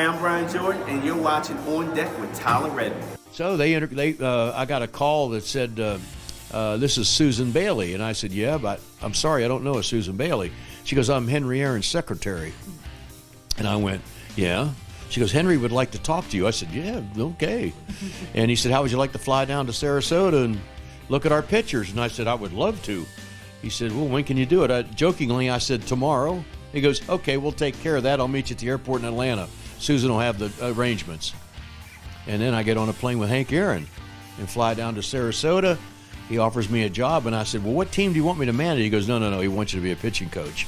Hi, I'm Brian Jordan, and you're watching On Deck with Tyler Redmond. So I got a call that said, this is Susan Bailey. And I said, yeah, but I'm sorry, I don't know a Susan Bailey. She goes, I'm Henry Aaron's secretary. And I went, yeah. She goes, Henry would like to talk to you. I said, yeah, okay. And he said, how would you like to fly down to Sarasota and look at our pictures? And I said, I would love to. He said, well, when can you do it? Jokingly, I said, tomorrow. He goes, okay, we'll take care of that. I'll meet you at the airport in Atlanta. Susan will have the arrangements. And then I get on a plane with Hank Aaron and fly down to Sarasota. He offers me a job, and I said, well, what team do you want me to manage? He goes, no, he wants you to be a pitching coach.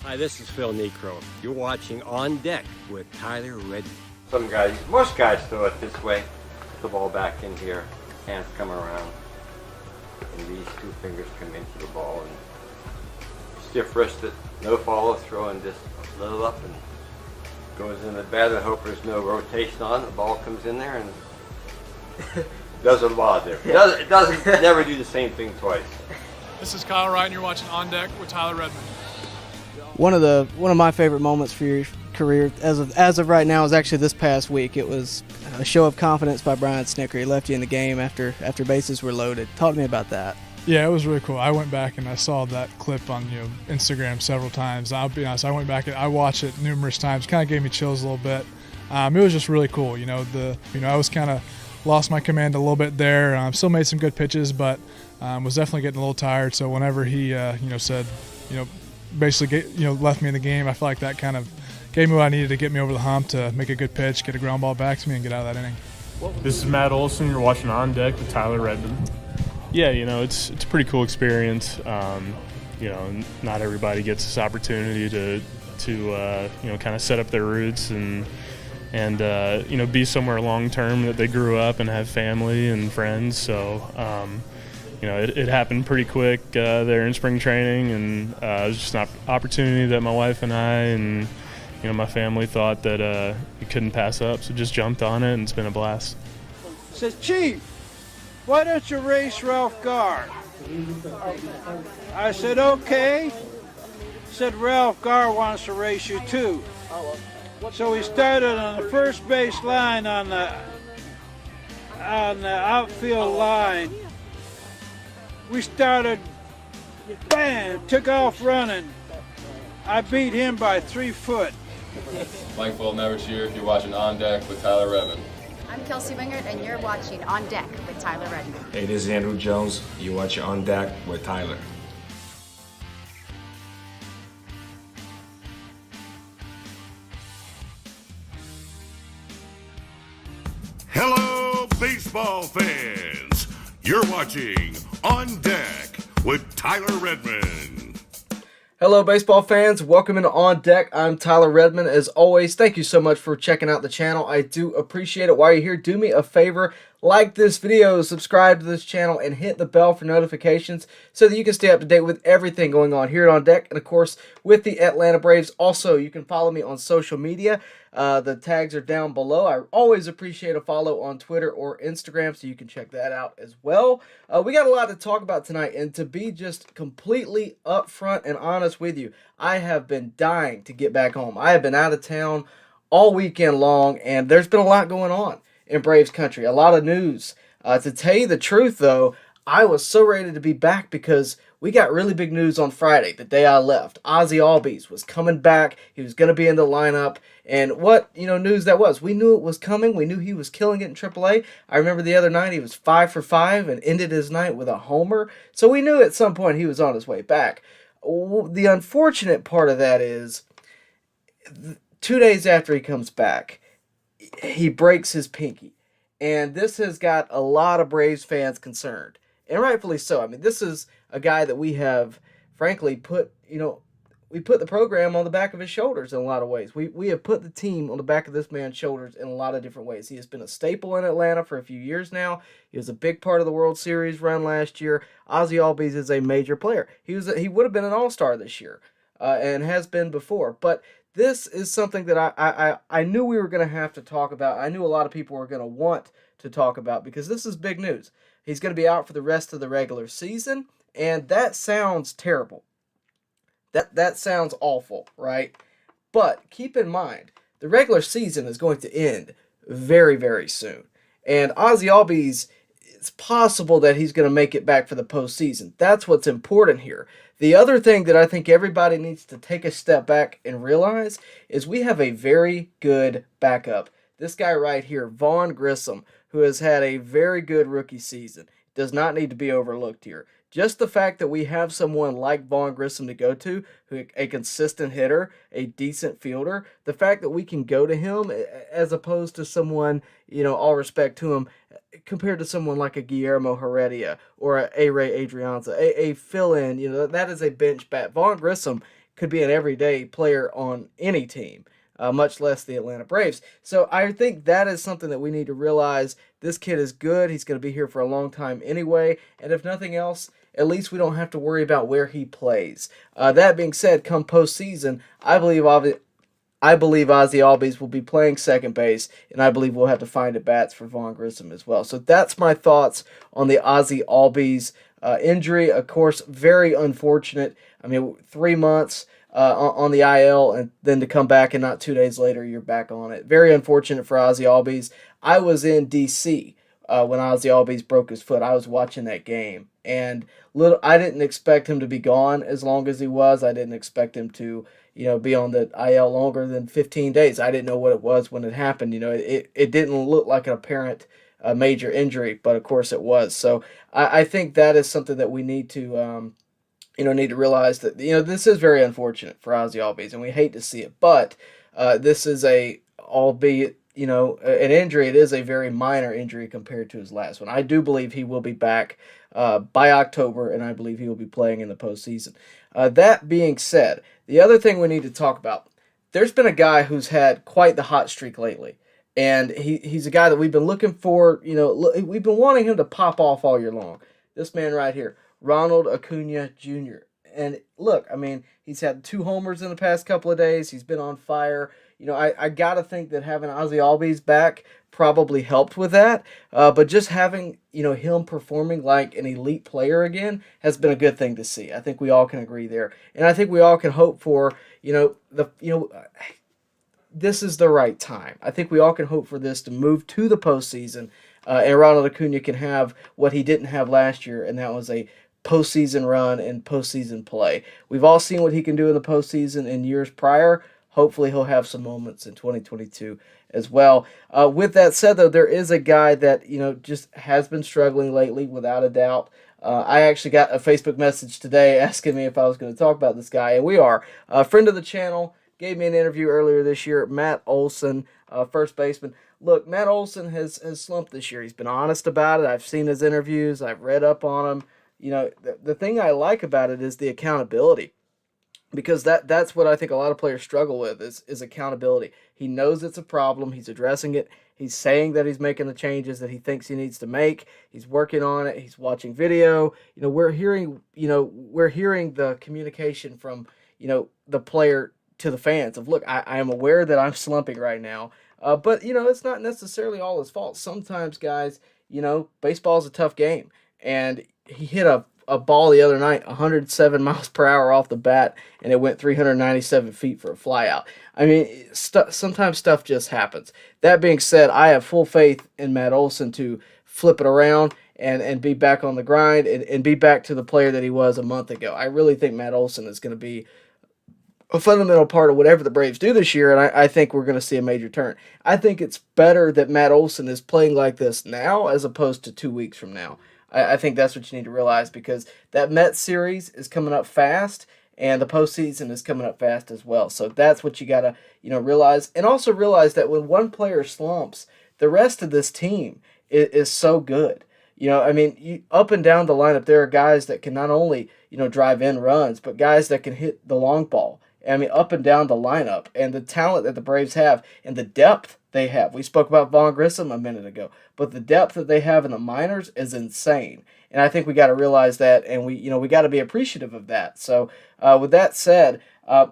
Hi, this is Phil Necro. You're watching On Deck with Tyler Redmond. Most guys throw it this way, the ball back in here, hands come around, and these two fingers come into the ball, and stiff wristed, no follow throw, and just a little up and goes in the bat and hope there's no rotation on it. The ball comes in there and does a lot there. It doesn't never do the same thing twice. This is Kyle Wright, and you're watching On Deck with Tyler Redmond. One of my favorite moments for your career, as of right now, is actually this past week. It was a show of confidence by Brian Snicker. He left you in the game after bases were loaded. Talk to me about that. Yeah, it was really cool. I went back and I saw that clip on Instagram several times. I'll be honest, I went back and I watched it numerous times. Kind of gave me chills a little bit. It was just really cool. I was kind of lost my command a little bit there. Still made some good pitches, but was definitely getting a little tired. So whenever he said basically left me in the game, I feel like that kind of gave me what I needed to get me over the hump to make a good pitch, get a ground ball back to me, and get out of that inning. This is Matt Olson. You're watching On Deck with Tyler Redmond. Yeah, it's a pretty cool experience. Not everybody gets this opportunity to kind of set up their roots and be somewhere long term that they grew up and have family and friends. So it happened pretty quick there in spring training, and it was just an opportunity that my wife and I and my family thought that we couldn't pass up. So just jumped on it, and it's been a blast. Says, Chief, why don't you race Ralph Garr? I said, okay. Said, Ralph Garr wants to race you too. So we started on the first base line on the outfield line. We started, bam, took off running. I beat him by 3 foot. Mike Never's here. You're watching On Deck with Tyler Redmond. I'm Kelsey Wingert, and you're watching On Deck with Tyler Redmond. Hey, this is Andrew Jones. You're watching On Deck with Tyler. Hello, baseball fans. You're watching On Deck with Tyler Redmond. Hello, baseball fans. Welcome into On Deck. I'm Tyler Redmond. As always, thank you so much for checking out the channel. I do appreciate it. While you're here, do me a favor. Like this video, subscribe to this channel, and hit the bell for notifications so that you can stay up to date with everything going on here at On Deck and, of course, with the Atlanta Braves. Also, you can follow me on social media. The tags are down below. I always appreciate a follow on Twitter or Instagram, so you can check that out as well. We got a lot to talk about tonight, and to be just completely upfront and honest with you, I have been dying to get back home. I have been out of town all weekend long, and there's been a lot going on in Braves country, a lot of news. To tell you the truth, though, I was so ready to be back because we got really big news on Friday, the day I left. Ozzie Albies was coming back. He was going to be in the lineup. And what, news that was. We knew it was coming. We knew he was killing it in AAA. I remember the other night he was 5 for 5 and ended his night with a homer. So we knew at some point he was on his way back. The unfortunate part of that is 2 days after he comes back, he breaks his pinky. And this has got a lot of Braves fans concerned. And rightfully so. I mean, this is a guy that we have, frankly, we put the program on the back of his shoulders in a lot of ways. We have put the team on the back of this man's shoulders in a lot of different ways. He has been a staple in Atlanta for a few years now. He was a big part of the World Series run last year. Ozzie Albies is a major player. He would have been an all-star this year and has been before. But this is something that I knew we were going to have to talk about. I knew a lot of people were going to want to talk about because this is big news. He's going to be out for the rest of the regular season, and that sounds terrible. That sounds awful, right? But keep in mind, the regular season is going to end very, very soon. And Ozzie Albies, it's possible that he's going to make it back for the postseason. That's what's important here. The other thing that I think everybody needs to take a step back and realize is we have a very good backup. This guy right here, Vaughn Grissom, who has had a very good rookie season, does not need to be overlooked here. Just the fact that we have someone like Vaughn Grissom to go to, who a consistent hitter, a decent fielder, the fact that we can go to him as opposed to someone, all respect to him, compared to someone like a Guillermo Heredia or a Ray Adrianza, a fill-in, that is a bench bat. Vaughn Grissom could be an everyday player on any team. Much less the Atlanta Braves. So I think that is something that we need to realize. This kid is good. He's going to be here for a long time anyway. And if nothing else, at least we don't have to worry about where he plays. That being said, come postseason, I believe Ozzie Albies will be playing second base, and I believe we'll have to find at bats for Vaughn Grissom as well. So that's my thoughts on the Ozzie Albies injury. Of course, very unfortunate. 3 months on the IL, and then to come back and not 2 days later, you're back on it. Very unfortunate for Ozzie Albies. I was in D.C. When Ozzie Albies broke his foot. I was watching that game, and I didn't expect him to be gone as long as he was. I didn't expect him to, be on the IL longer than 15 days. I didn't know what it was when it happened. It didn't look like an apparent major injury, but of course it was. So I think that is something that we need to need to realize that, this is very unfortunate for Ozzie Albies, and we hate to see it, but this is albeit, an injury, it is a very minor injury compared to his last one. I do believe he will be back by October, and I believe he will be playing in the postseason. That being said, the other thing we need to talk about, there's been a guy who's had quite the hot streak lately, and he's a guy that we've been looking for, we've been wanting him to pop off all year long. This man right here, Ronald Acuña Jr. And look, he's had 2 homers in the past couple of days. He's been on fire. I got to think that having Ozzie Albies back probably helped with that. But just having, him performing like an elite player again has been a good thing to see. I think we all can agree there. And I think we all can hope for, this is the right time. I think we all can hope for this to move to the postseason. And Ronald Acuña can have what he didn't have last year, and that was a postseason run and postseason play. We've all seen what he can do in the postseason in years prior. Hopefully he'll have some moments in 2022 as well. With that said, though, there is a guy that, just has been struggling lately, without a doubt. I actually got a Facebook message today asking me if I was going to talk about this guy, and we are. A friend of the channel gave me an interview earlier this year, Matt Olson, first baseman. Look, Matt Olson has slumped this year. He's been honest about it. I've seen his interviews. I've read up on him. The thing I like about it is the accountability, because that's what I think a lot of players struggle with is accountability. He knows it's a problem. He's addressing it. He's saying that he's making the changes that he thinks he needs to make. He's working on it. He's watching video. We're hearing the communication from, the player to the fans of, look, I am aware that I'm slumping right now. But, it's not necessarily all his fault. Sometimes, guys, baseball is a tough game. And he hit a ball the other night, 107 miles per hour off the bat, and it went 397 feet for a flyout. Sometimes stuff just happens. That being said, I have full faith in Matt Olson to flip it around and be back on the grind and be back to the player that he was a month ago. I really think Matt Olson is going to be a fundamental part of whatever the Braves do this year, and I think we're going to see a major turn. I think it's better that Matt Olson is playing like this now as opposed to 2 weeks from now. I think that's what you need to realize, because that Mets series is coming up fast, and the postseason is coming up fast as well. So that's what you got to realize. And also realize that when one player slumps, the rest of this team is so good. Up and down the lineup, there are guys that can not only, drive in runs, but guys that can hit the long ball. Up and down the lineup, and the talent that the Braves have and the depth they have. We spoke about Vaughn Grissom a minute ago, but the depth that they have in the minors is insane. And I think we got to realize that, and we got to be appreciative of that. So with that said,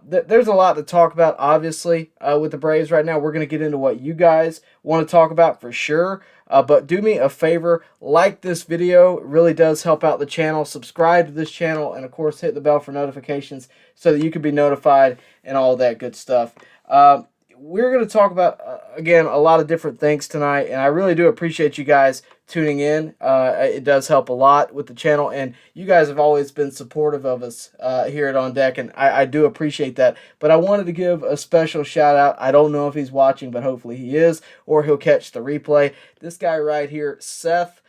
there's a lot to talk about, obviously, with the Braves right now. We're going to get into what you guys want to talk about for sure. But do me a favor, like this video. It really does help out the channel. Subscribe to this channel, and of course hit the bell for notifications so that you can be notified and all that good stuff. we're going to talk about, again, a lot of different things tonight, and I really do appreciate you guys tuning in. It does help a lot with the channel, and you guys have always been supportive of us here at On Deck, and I do appreciate that. But I wanted to give a special shout out. I don't know if he's watching, but hopefully he is, or he'll catch the replay. This guy right here, Seth,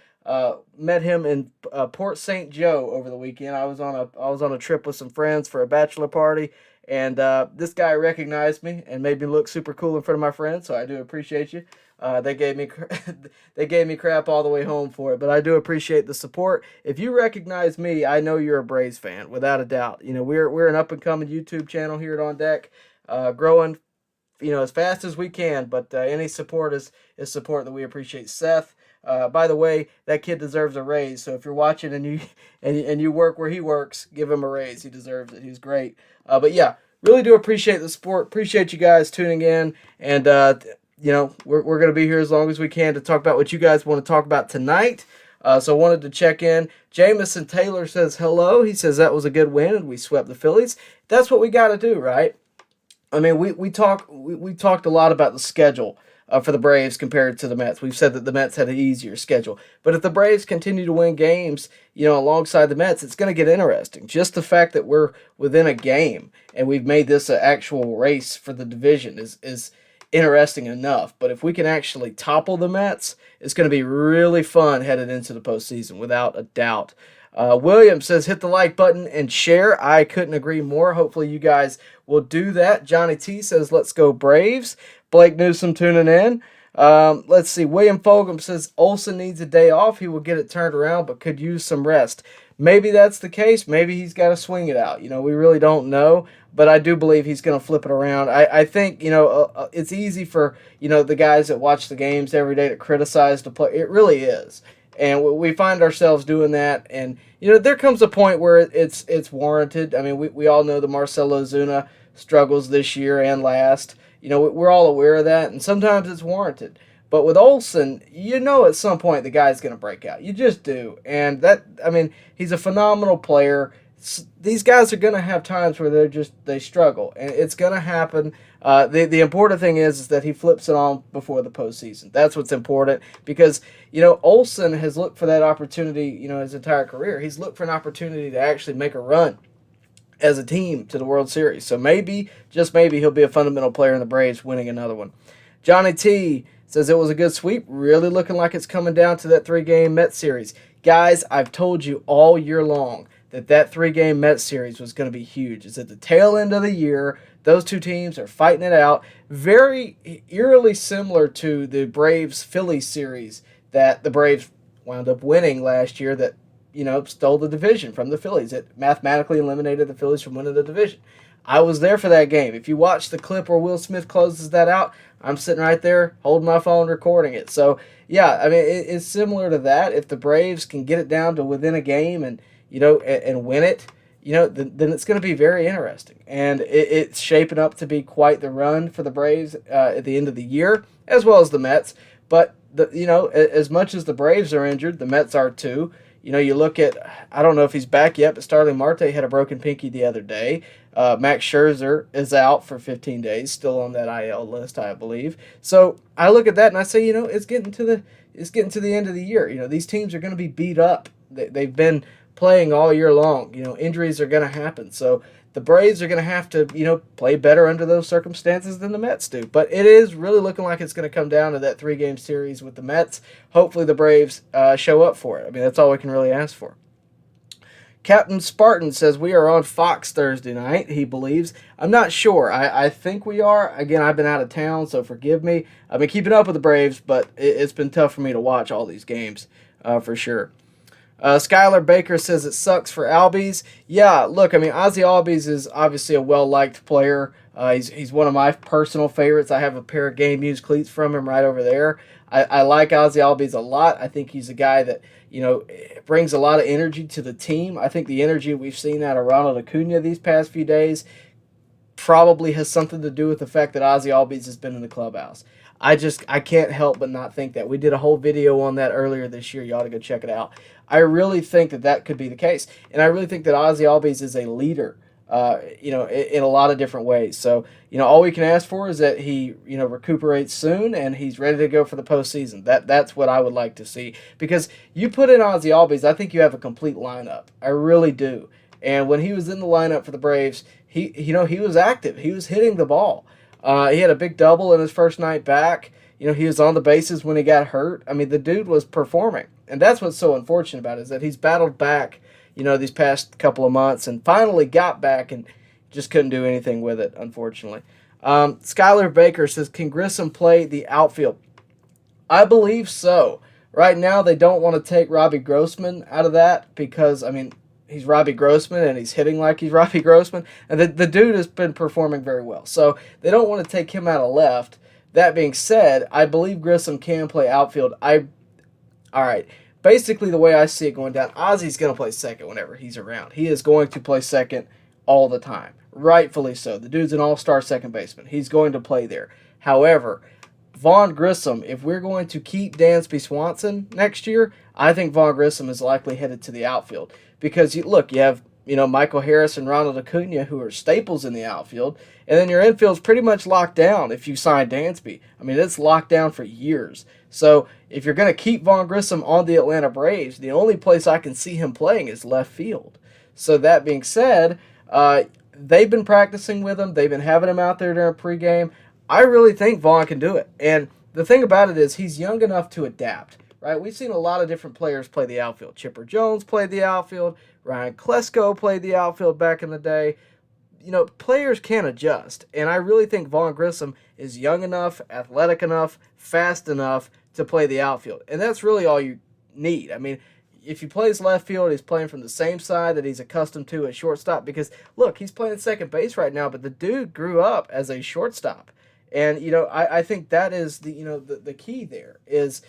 met him in Port St. Joe over the weekend. I was on a trip with some friends for a bachelor party, and this guy recognized me and made me look super cool in front of my friends. So I do appreciate you. They gave me crap all the way home for it, but I do appreciate the support. If you recognize me, I know you're a Braves fan, without a doubt. You know, we're an up and coming YouTube channel here at On Deck, growing, you know, as fast as we can. But any support is support that we appreciate. Seth, by the way, that kid deserves a raise. So if you're watching and you work where he works, give him a raise. He deserves it. He's great. But yeah, really do appreciate the support. Appreciate you guys tuning in, and you know, we're going to be here as long as we can to talk about what you guys want to talk about tonight. So I wanted to check in. Jamison Taylor says hello. He says that was a good win and we swept the Phillies. That's what we got to do, right? I mean, we talked a lot about the schedule for the Braves compared to the Mets. We've said that the Mets had an easier schedule. But if the Braves continue to win games, you know, alongside the Mets, it's going to get interesting. Just the fact that we're within a game and we've made this an actual race for the division is interesting enough. But if we can actually topple the Mets, it's going to be really fun headed into the postseason, without a doubt. William says, hit the like button and share. I couldn't agree more. Hopefully you guys will do that. Johnny T says, let's go Braves. Blake Newsom tuning in. Let's see. William Fogum says, Olsen needs a day off. He will get it turned around, but could use some rest. Maybe that's the case. Maybe he's got to swing it out. You know, we really don't know. But I do believe he's going to flip it around. I think, you know, it's easy for, you know, the guys that watch the games every day to criticize the play. It really is. And we find ourselves doing that. And, you know, there comes a point where it's warranted. I mean, we all know the Marcell Ozuna struggles this year and last. You know, we're all aware of that. And sometimes it's warranted. But with Olsen, you know at some point the guy's going to break out. You just do. And that, I mean, he's a phenomenal player. These guys are going to have times where they struggle, and it's going to happen. The important thing is that he flips it on before the postseason. That's what's important, because, you know, Olsen has looked for that opportunity, you know, his entire career. He's looked for an opportunity to actually make a run as a team to the World Series. So maybe, just maybe, he'll be a fundamental player in the Braves winning another one. Johnny T says it was a good sweep. Really looking like it's coming down to that 3-game Mets series. Guys, I've told you all year long that 3-game Mets series was going to be huge. It's at the tail end of the year. Those two teams are fighting it out. Very eerily similar to the Braves-Phillies series that the Braves wound up winning last year that, you know, stole the division from the Phillies. It mathematically eliminated the Phillies from winning the division. I was there for that game. If you watch the clip where Will Smith closes that out, I'm sitting right there holding my phone recording it. So, yeah, I mean, it's similar to that. If the Braves can get it down to within a game and, you know, and win it, you know, then it's going to be very interesting. And it's shaping up to be quite the run for the Braves at the end of the year, as well as the Mets. But, you know, as much as the Braves are injured, the Mets are too. You know, you look at, I don't know if he's back yet, but Starling Marte had a broken pinky the other day. Max Scherzer is out for 15 days, still on that IL list, I believe. So I look at that and I say, you know, it's getting to the end of the year. You know, these teams are going to be beat up. They've been playing all year long. You know, injuries are going to happen. So the Braves are going to have to, you know, play better under those circumstances than the Mets do. But it is really looking like it's going to come down to that 3-game series with the Mets. Hopefully the Braves show up for it. I mean, that's all we can really ask for. Captain Spartan says we are on Fox Thursday night, he believes. I'm not sure. I think we are. Again, I've been out of town, so forgive me. I've been keeping up with the Braves, but it's been tough for me to watch all these games for sure. Skylar Baker says it sucks for Albies. Yeah, look, I mean, Ozzie Albies is obviously a well-liked player. He's one of my personal favorites. I have a pair of game used cleats from him right over there. I like Ozzie Albies a lot. I think he's a guy that, you know, brings a lot of energy to the team. I think the energy we've seen out of Ronald Acuña these past few days probably has something to do with the fact that Ozzie Albies has been in the clubhouse. I can't help but not think that. We did a whole video on that earlier this year. You ought to go check it out. I really think that could be the case. And I really think that Ozzie Albies is a leader in a lot of different ways. So, all we can ask for is that he, recuperates soon and he's ready to go for the postseason. That's what I would like to see, because you put in Ozzie Albies, I think you have a complete lineup. I really do. And when he was in the lineup for the Braves, he was active. He was hitting the ball. He had a big double in his first night back. He was on the bases when he got hurt. I mean, the dude was performing. And that's what's so unfortunate about it, is that he's battled back, these past couple of months and finally got back and just couldn't do anything with it, unfortunately. Skylar Baker says, can Grissom play the outfield? I believe so. Right now, they don't want to take Robbie Grossman out of that because, he's Robbie Grossman and he's hitting like he's Robbie Grossman. And the dude has been performing very well. So they don't want to take him out of left. That being said, I believe Grissom can play outfield. All right. Basically, the way I see it going down, Ozzie's going to play second whenever he's around. He is going to play second all the time. Rightfully so. The dude's an all-star second baseman. He's going to play there. However, Vaughn Grissom, if we're going to keep Dansby Swanson next year, I think Vaughn Grissom is likely headed to the outfield. Because, you have Michael Harris and Ronald Acuña, who are staples in the outfield, and then your infield's pretty much locked down if you sign Dansby. It's locked down for years. So if you're going to keep Vaughn Grissom on the Atlanta Braves, the only place I can see him playing is left field. So that being said, they've been practicing with him. They've been having him out there during pregame. I really think Vaughn can do it. And the thing about it is he's young enough to adapt, right? We've seen a lot of different players play the outfield. Chipper Jones played the outfield. Ryan Klesko played the outfield back in the day. Players can adjust. And I really think Vaughn Grissom is young enough, athletic enough, fast enough to play the outfield. And that's really all you need. If he plays left field, he's playing from the same side that he's accustomed to at shortstop. Because, look, he's playing second base right now, but the dude grew up as a shortstop. And, I think that is the key there is,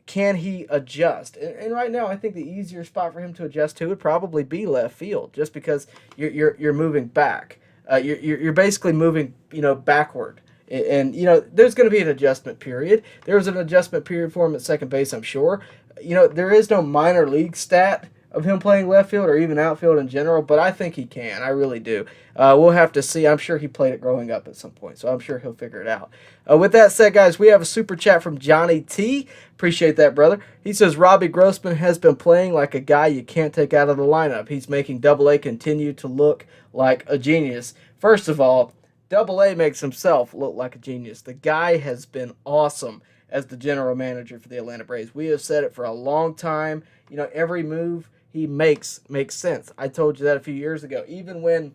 can he adjust? And right now, I think the easier spot for him to adjust to would probably be left field, just because you're moving back. You're basically moving backward. And there's going to be an adjustment period. There was an adjustment period for him at second base, I'm sure. There is no minor league stat of him playing left field or even outfield in general, but I think he can. I really do. We'll have to see. I'm sure he played it growing up at some point, so I'm sure he'll figure it out. With that said, guys, we have a super chat from Johnny T. Appreciate that, brother. He says, Robbie Grossman has been playing like a guy you can't take out of the lineup. He's making Double-A continue to look like a genius. First of all, Double-A makes himself look like a genius. The guy has been awesome as the general manager for the Atlanta Braves. We have said it for a long time. Every move he makes sense. I told you that a few years ago. Even when,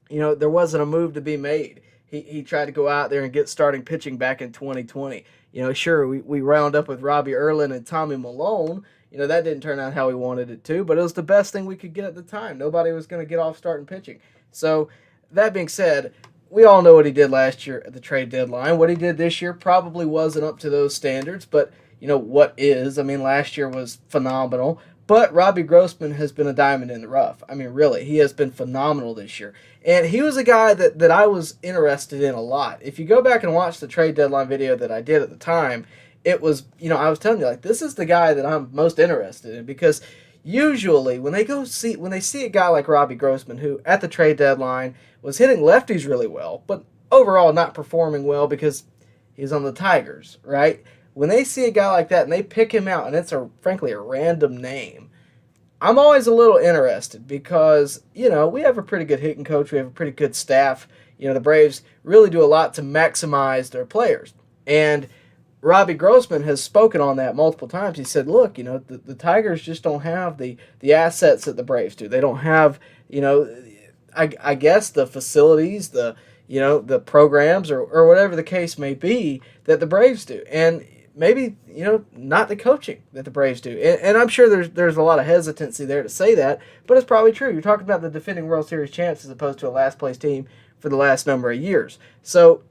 there wasn't a move to be made, he tried to go out there and get starting pitching back in 2020. Sure, we round up with Robbie Erlin and Tommy Malone. That didn't turn out how we wanted it to, but it was the best thing we could get at the time. Nobody was going to get off starting pitching. So, that being said, we all know what he did last year at the trade deadline. What he did this year probably wasn't up to those standards, but, what is? Last year was phenomenal. But Robbie Grossman has been a diamond in the rough. Really, he has been phenomenal this year. And he was a guy that I was interested in a lot. If you go back and watch the trade deadline video that I did at the time, it was, I was telling you, this is the guy that I'm most interested in, because usually when they see a guy like Robbie Grossman, who at the trade deadline was hitting lefties really well, but overall not performing well because he's on the Tigers, right? When they see a guy like that and they pick him out, and it's frankly a random name, I'm always a little interested because, we have a pretty good hitting coach. We have a pretty good staff. The Braves really do a lot to maximize their players. And Robbie Grossman has spoken on that multiple times. He said, look, the Tigers just don't have the assets that the Braves do. They don't have, I guess the facilities, the programs or whatever the case may be that the Braves do. And maybe, not the coaching that the Braves do. And I'm sure there's a lot of hesitancy there to say that, but it's probably true. You're talking about the defending World Series champs as opposed to a last-place team for the last number of years. So,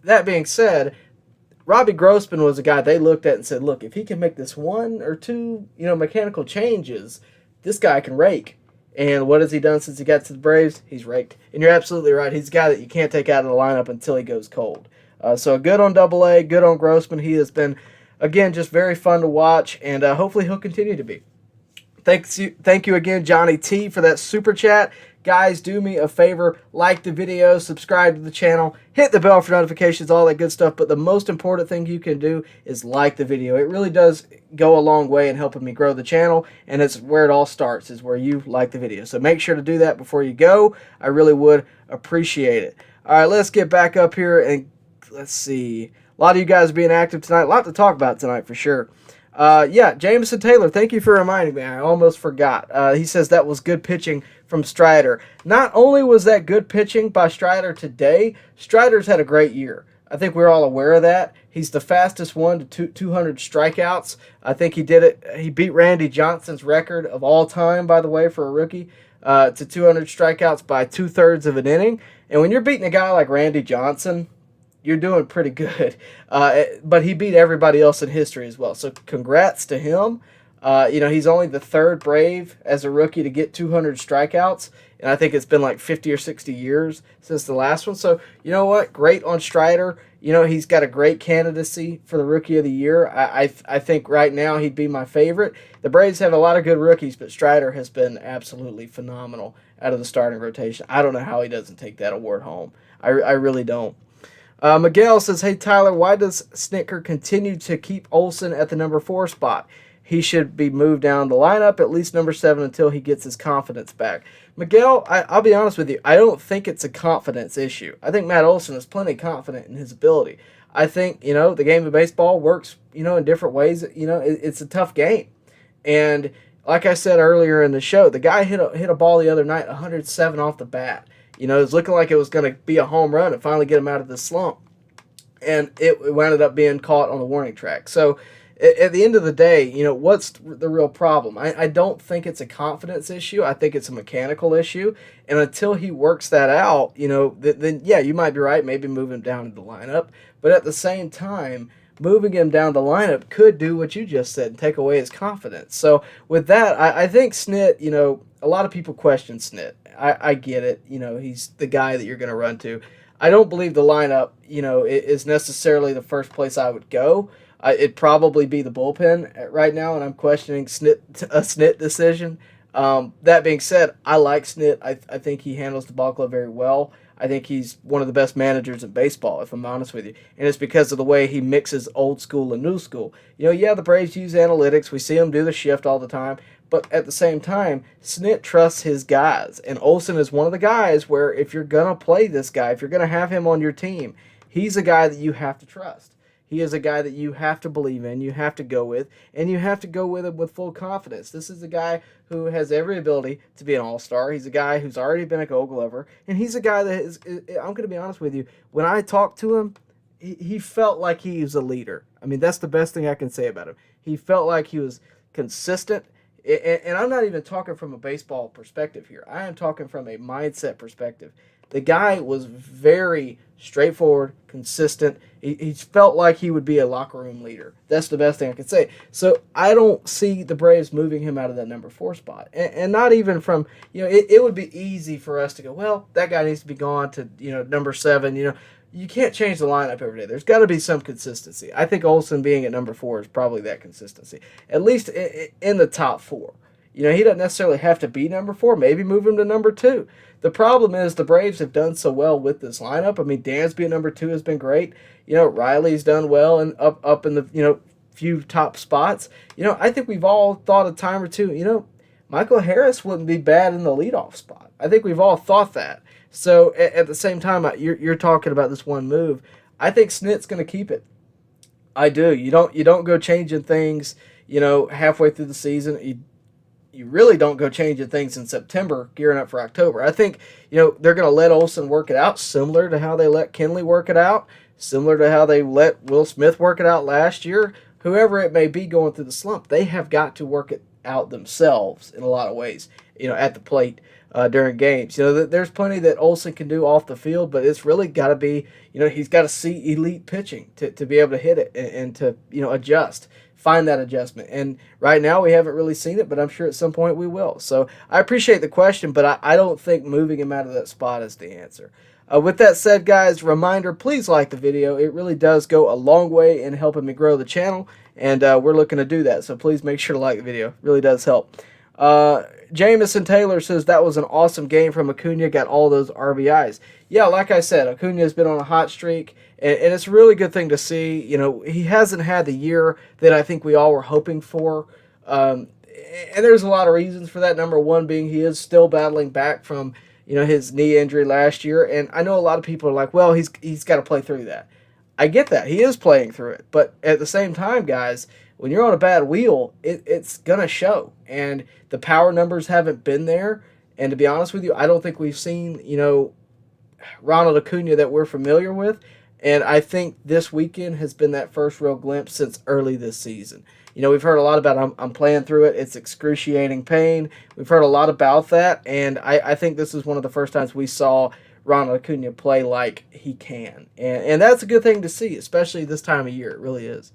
that being said, Robbie Grossman was a guy they looked at and said, look, if he can make this one or two, mechanical changes, this guy can rake. And what has he done since he got to the Braves? He's raked. And you're absolutely right. He's a guy that you can't take out of the lineup until he goes cold. So good on Double-A, good on Grossman. He has been, again, just very fun to watch, and hopefully he'll continue to be. Thank you again, Johnny T, for that super chat. Guys, do me a favor, like the video, subscribe to the channel, hit the bell for notifications, all that good stuff. But the most important thing you can do is like the video. It really does go a long way in helping me grow the channel, and it's where it all starts, is where you like the video. So make sure to do that before you go. I really would appreciate it. All right, let's get back up here and let's see. A lot of you guys being active tonight. A lot to talk about tonight for sure. Yeah, Jameson Taylor, thank you for reminding me. I almost forgot. He says that was good pitching from Strider. Not only was that good pitching by Strider today, Strider's had a great year. I think we're all aware of that. He's the fastest one to 200 strikeouts. I think he did it. He beat Randy Johnson's record of all time, by the way, for a rookie, to 200 strikeouts by 2/3 of an inning. And when you're beating a guy like Randy Johnson, you're doing pretty good. But he beat everybody else in history as well. So congrats to him. He's only the third Brave as a rookie to get 200 strikeouts. And I think it's been like 50 or 60 years since the last one. So, you know what? Great on Strider. He's got a great candidacy for the Rookie of the Year. I think right now he'd be my favorite. The Braves have a lot of good rookies, but Strider has been absolutely phenomenal out of the starting rotation. I don't know how he doesn't take that award home. I really don't. Miguel says, hey, Tyler, why does Snitker continue to keep Olson at the number 4 spot? He should be moved down the lineup, at least number 7, until he gets his confidence back. Miguel, I'll be honest with you. I don't think it's a confidence issue. I think Matt Olson is plenty confident in his ability. I think, the game of baseball works, in different ways. It's a tough game. And like I said earlier in the show, the guy hit a ball the other night, 107 off the bat. It was looking like it was going to be a home run and finally get him out of this slump. And it wound up being caught on the warning track. So at the end of the day, what's the real problem? I don't think it's a confidence issue. I think it's a mechanical issue. And until he works that out, then yeah, you might be right. Maybe move him down to the lineup. But at the same time, moving him down the lineup could do what you just said and take away his confidence. So with that, I think Snit, a lot of people question Snit. I get it. He's the guy that you're going to run to. I don't believe the lineup, is necessarily the first place I would go. It'd probably be the bullpen right now, and I'm questioning a Snit decision. That being said, I like Snit. I think he handles the ball club very well. I think he's one of the best managers in baseball, if I'm honest with you. And it's because of the way he mixes old school and new school. Yeah, the Braves use analytics. We see him do the shift all the time. But at the same time, Snit trusts his guys. And Olson is one of the guys where if you're going to play this guy, if you're going to have him on your team, he's a guy that you have to trust. He is a guy that you have to believe in, you have to go with, and you have to go with him with full confidence. This is a guy who has every ability to be an all-star. He's a guy who's already been a Gold Glover, and he's a guy that is, I'm going to be honest with you, when I talked to him, he felt like he was a leader. I mean, that's the best thing I can say about him. He felt like he was consistent, and I'm not even talking from a baseball perspective here. I am talking from a mindset perspective. The guy was very straightforward, consistent. He felt like he would be a locker room leader. That's the best thing I could say. So I don't see the Braves moving him out of that number 4 spot. And not even from, it would be easy for us to go, well, that guy needs to be gone to, number 7. You can't change the lineup every day. There's got to be some consistency. I think Olson being at number 4 is probably that consistency, at least in the top 4. He doesn't necessarily have to be number 4. Maybe move him to number 2. The problem is the Braves have done so well with this lineup. I mean, Dansby at number 2 has been great. Riley's done well and up in the few top spots. I think we've all thought a time or two. Michael Harris wouldn't be bad in the leadoff spot. I think we've all thought that. So at the same time, you're talking about this one move. I think Snit's going to keep it. I do. You don't go changing things. Halfway through the season. You really don't go changing things in September, gearing up for October. I think, they're going to let Olson work it out, similar to how they let Kenley work it out, similar to how they let Will Smith work it out last year. Whoever it may be going through the slump, they have got to work it out themselves in a lot of ways, at the plate during games. There's plenty that Olson can do off the field, but it's really got to be, he's got to see elite pitching to be able to hit it and to, adjust. Find that adjustment. And right now we haven't really seen it, but I'm sure at some point we will. So I appreciate the question, but I don't think moving him out of that spot is the answer. With that said, guys, reminder, please like the video. It really does go a long way in helping me grow the channel, and we're looking to do that. So please make sure to like the video. It really does help. Jamison Taylor says that was an awesome game from Acuña, got all those RBIs. Yeah, like I said, Acuña has been on a hot streak, and it's a really good thing to see. You know, he hasn't had the year that I think we all were hoping for. And there's a lot of reasons for that. Number one being he is still battling back from, you know, his knee injury last year. And I know a lot of people are like, well, he's got to play through that. I get that. He is playing through it. But at the same time, guys, when you're on a bad wheel, it's going to show. And the power numbers haven't been there. And to be honest with you, I don't think we've seen, you know, Ronald Acuña that we're familiar with. And I think this weekend has been that first real glimpse since early this season. You know, we've heard a lot about I'm playing through it. It's excruciating pain. We've heard a lot about that. And I think this is one of the first times we saw Ronald Acuña play like he can. And that's a good thing to see, especially this time of year. It really is.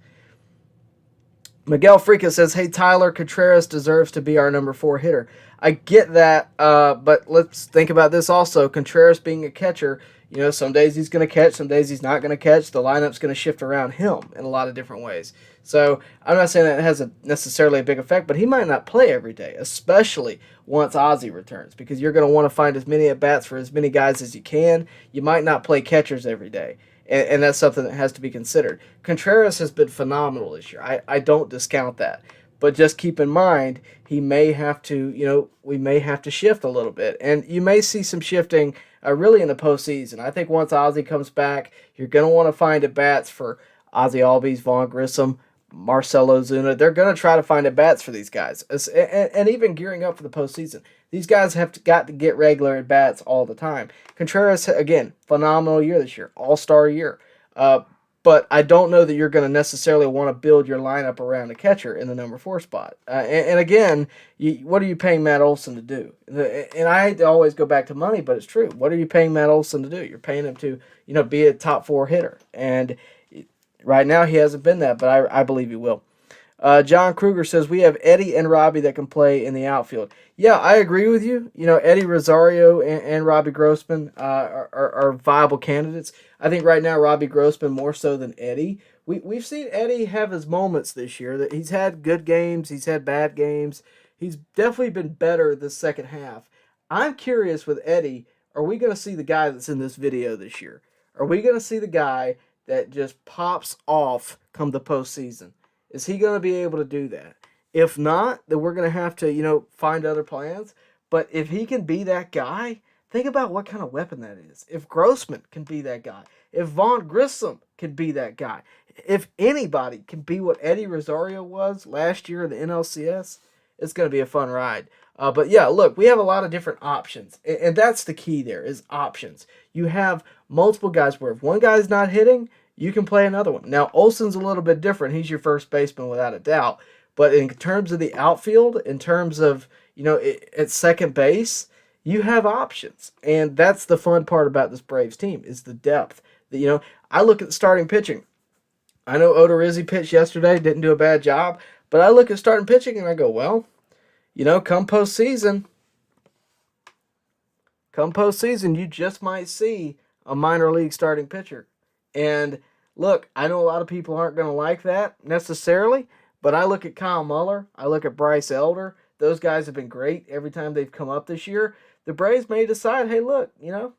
Miguel Freaka says, hey, Tyler, Contreras deserves to be our number 4 hitter. I get that, but let's think about this also. Contreras being a catcher, you know, some days he's going to catch, some days he's not going to catch. The lineup's going to shift around him in a lot of different ways. So I'm not saying that it has necessarily a big effect, but he might not play every day, especially once Ozzie returns, because you're going to want to find as many at-bats for as many guys as you can. You might not play catchers every day. And that's something that has to be considered. Contreras has been phenomenal this year. I don't discount that. But just keep in mind, he may have to, you know, we may have to shift a little bit. And you may see some shifting really in the postseason. I think once Ozzie comes back, you're going to want to find at-bats for Ozzie Albies, Vaughn Grissom, Marcell Ozuna. They're going to try to find at-bats for these guys. And even gearing up for the postseason. These guys have got to get regular at-bats all the time. Contreras, again, phenomenal year this year. All-star year. But I don't know that you're going to necessarily want to build your lineup around a catcher in the number 4 spot. And again, what are you paying Matt Olson to do? And I always go back to money, but it's true. What are you paying Matt Olson to do? You're paying him to, you know, be a top 4 hitter. And right now he hasn't been that, but I believe he will. John Kruger says, we have Eddie and Robbie that can play in the outfield. Yeah, I agree with you. You know, Eddie Rosario and Robbie Grossman are viable candidates. I think right now Robbie Grossman more so than Eddie. We've seen Eddie have his moments this year. That he's had good games. He's had bad games. He's definitely been better this second half. I'm curious with Eddie, are we going to see the guy that's in this video this year? Are we going to see the guy that just pops off come the postseason? Is he going to be able to do that? If not, then we're going to have to, you know, find other plans. But if he can be that guy, think about what kind of weapon that is. If Grossman can be that guy, if Vaughn Grissom can be that guy, if anybody can be what Eddie Rosario was last year in the NLCS, it's going to be a fun ride. But yeah, look, we have a lot of different options. And that's the key there is options. You have multiple guys where if one guy's not hitting, you can play another one. Now, Olson's a little bit different. He's your first baseman without a doubt. But in terms of the outfield, in terms of, you know, at second base, you have options. And that's the fun part about this Braves team is the depth. You know, I look at the starting pitching. I know Odorizzi pitched yesterday, didn't do a bad job. But I look at starting pitching and I go, well, you know, come postseason, you just might see a minor league starting pitcher. And look, I know a lot of people aren't going to like that necessarily, but I look at Kyle Muller, I look at Bryce Elder. Those guys have been great every time they've come up this year. The Braves may decide, hey, look, you know,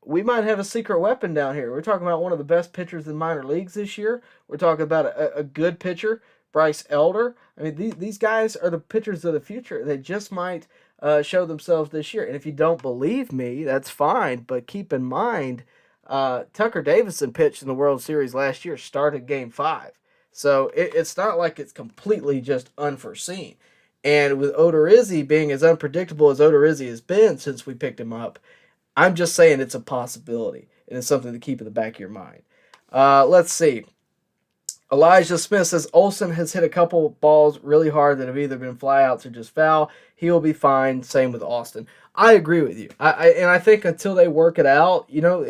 we might have a secret weapon down here. We're talking about one of the best pitchers in minor leagues this year. We're talking about a good pitcher, Bryce Elder. I mean, these guys are the pitchers of the future. They just might show themselves this year. And if you don't believe me, that's fine. But keep in mind, Tucker Davidson pitched in the World Series last year, started Game 5. So it's not like it's completely just unforeseen. And with Odorizzi being as unpredictable as Odorizzi has been since we picked him up, I'm just saying it's a possibility. And it's something to keep in the back of your mind. Let's see. Elijah Smith says, Olson has hit a couple balls really hard that have either been flyouts or just foul. He will be fine. Same with Austin. I agree with you. I think until they work it out, you know,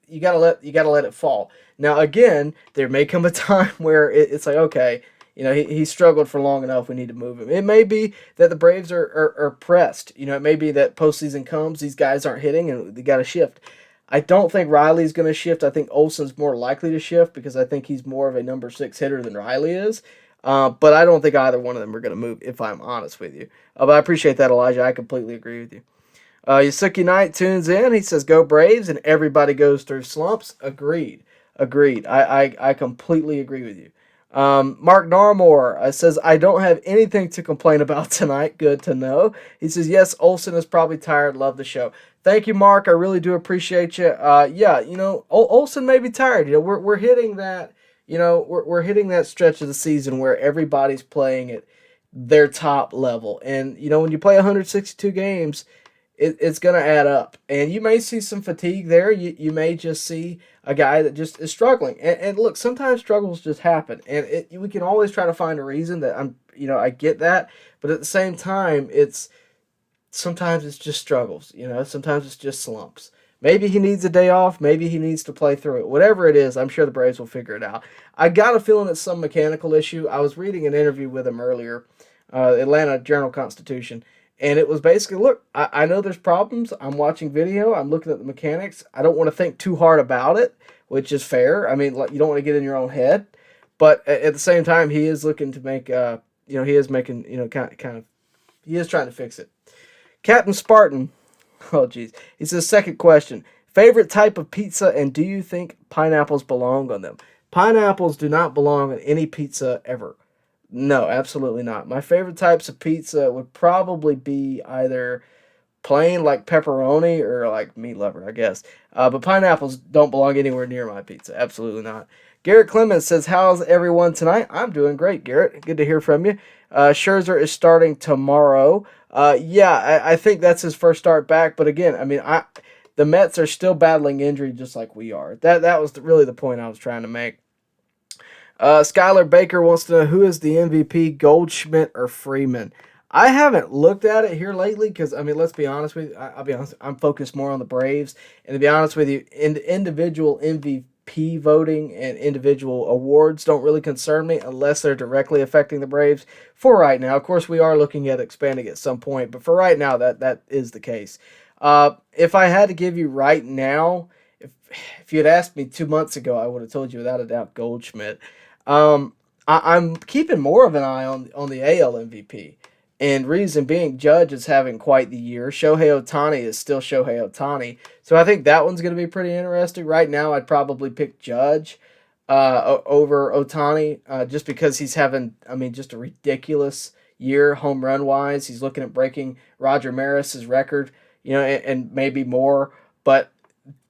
you gotta let it fall. Now again, there may come a time where it's like, okay, you know, he struggled for long enough. We need to move him. It may be that the Braves are pressed. You know, it may be that postseason comes, these guys aren't hitting, and they got to shift. I don't think Riley's going to shift. I think Olson's more likely to shift because I think he's more of a number 6 hitter than Riley is. But I don't think either one of them are going to move, if I'm honest with you. But I appreciate that, Elijah. I completely agree with you. Yasuki Knight tunes in. He says, "Go Braves," and everybody goes through slumps. Agreed. I completely agree with you. Mark Narmore says, "I don't have anything to complain about tonight." Good to know. He says, "Yes, Olsen is probably tired. Love the show." Thank you, Mark. I really do appreciate you. Yeah, Olsen may be tired. We're hitting that. We're hitting that stretch of the season where everybody's playing at their top level, and when you play 162 games. It's going to add up. And you may see some fatigue there. You may just see a guy that just is struggling. And look, sometimes struggles just happen. And we can always try to find a reason that I get that. But at the same time, sometimes it's just struggles. Sometimes it's just slumps. Maybe he needs a day off. Maybe he needs to play through it. Whatever it is, I'm sure the Braves will figure it out. I got a feeling it's some mechanical issue. I was reading an interview with him earlier, Atlanta Journal-Constitution. And it was basically, look, I know there's problems. I'm watching video. I'm looking at the mechanics. I don't want to think too hard about it, which is fair. I mean, you don't want to get in your own head. But at the same time, he is looking to make, he is making, he is trying to fix it. Captain Spartan, oh, geez. He says, second question, favorite type of pizza, and do you think pineapples belong on them? Pineapples do not belong on any pizza ever. No, absolutely not. My favorite types of pizza would probably be either plain like pepperoni or like meat lover, I guess. But pineapples don't belong anywhere near my pizza. Absolutely not. Garrett Clemens says, "How's everyone tonight?" I'm doing great, Garrett. Good to hear from you. Scherzer is starting tomorrow. Yeah, I think that's his first start back. But again, the Mets are still battling injury just like we are. That was really the point I was trying to make. Skylar Baker wants to know, who is the MVP, Goldschmidt or Freeman? I haven't looked at it here lately because, let's be honest with you. I'll be honest, I'm focused more on the Braves. And to be honest with you, individual MVP voting and individual awards don't really concern me unless they're directly affecting the Braves for right now. Of course, we are looking at expanding at some point, but for right now, that is the case. If I had to give you right now, if you had asked me 2 months ago, I would have told you without a doubt Goldschmidt. I'm keeping more of an eye on the AL MVP. And reason being, Judge is having quite the year. Shohei Ohtani is still Shohei Ohtani. So I think that one's going to be pretty interesting. Right now, I'd probably pick Judge over Ohtani just because he's having, just a ridiculous year home run-wise. He's looking at breaking Roger Maris's record, and maybe more. But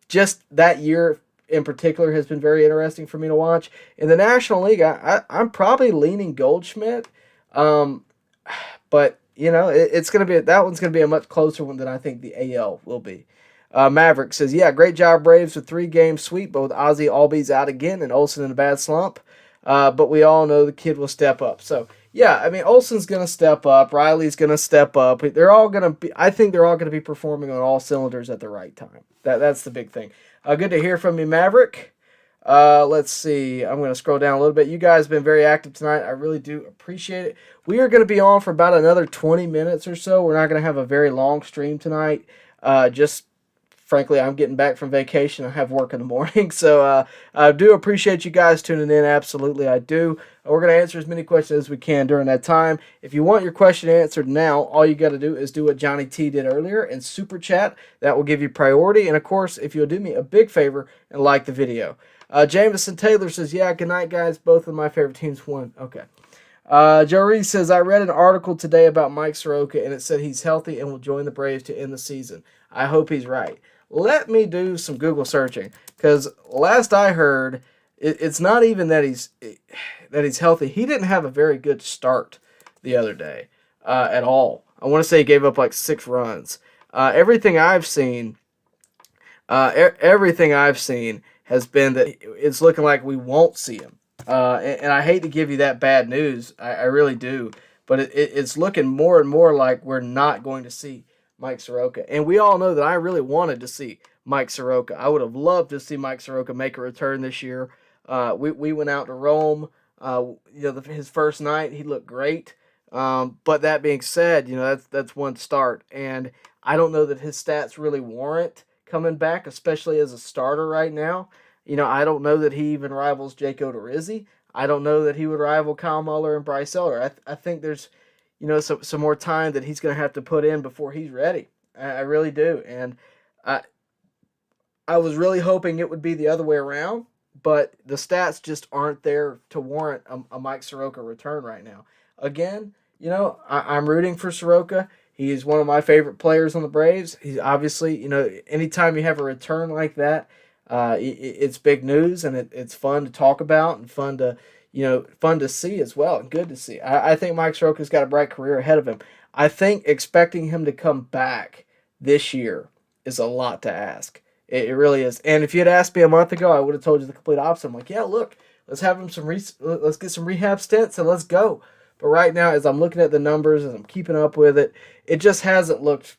just that year in particular has been very interesting for me to watch. In the National League, I'm probably leaning Goldschmidt, but it's gonna be that one's gonna be a much closer one than I think the AL will be. Maverick says, "Yeah, great job Braves with 3-game sweep, but with Ozzie Albies out again and Olsen in a bad slump. But we all know the kid will step up." So yeah, Olsen's gonna step up, Riley's gonna step up. They're all gonna be. I think they're all gonna be performing on all cylinders at the right time. That's the big thing. Good to hear from you, Maverick. Let's see. I'm going to scroll down a little bit. You guys have been very active tonight. I really do appreciate it. We are going to be on for about another 20 minutes or so. We're not going to have a very long stream tonight. Just frankly, I'm getting back from vacation. I have work in the morning. So I do appreciate you guys tuning in. Absolutely, I do. We're going to answer as many questions as we can during that time. If you want your question answered now, all you got to do is do what Johnny T did earlier and super chat. That will give you priority. And of course, if you'll do me a big favor and like the video. Jameson Taylor says, "Yeah, good night, guys. Both of my favorite teams won." Okay. Joe Reed says, "I read an article today about Mike Soroka, and it said he's healthy and will join the Braves to end the season. I hope he's right." Let me do some Google searching, because last I heard, it's not even that he's healthy. He didn't have a very good start the other day at all. I want to say he gave up like 6 runs. Everything I've seen has been that it's looking like we won't see him. And I hate to give you that bad news. I really do. But it's looking more and more like we're not going to see Mike Soroka. And we all know that I really wanted to see Mike Soroka. I would have loved to see Mike Soroka make a return this year. We went out to Rome. His first night, he looked great. But that being said, that's one start. And I don't know that his stats really warrant coming back, especially as a starter right now. I don't know that he even rivals Jake Odorizzi. I don't know that he would rival Kyle Muller and Bryce Elder. I think there's, some more time that he's going to have to put in before he's ready. I really do. And I was really hoping it would be the other way around, but the stats just aren't there to warrant a Mike Soroka return right now. Again, I'm rooting for Soroka. He's one of my favorite players on the Braves. He's obviously, anytime you have a return like that, it's big news, and it's fun to talk about and fun to see as well, and good to see. I think Mike Soroka's got a bright career ahead of him. I think expecting him to come back this year is a lot to ask. It really is. And if you had asked me a month ago, I would have told you the complete opposite. I'm like, yeah, look, let's have him let's get some rehab stints and let's go. But right now, as I'm looking at the numbers, as I'm keeping up with it, it just hasn't looked,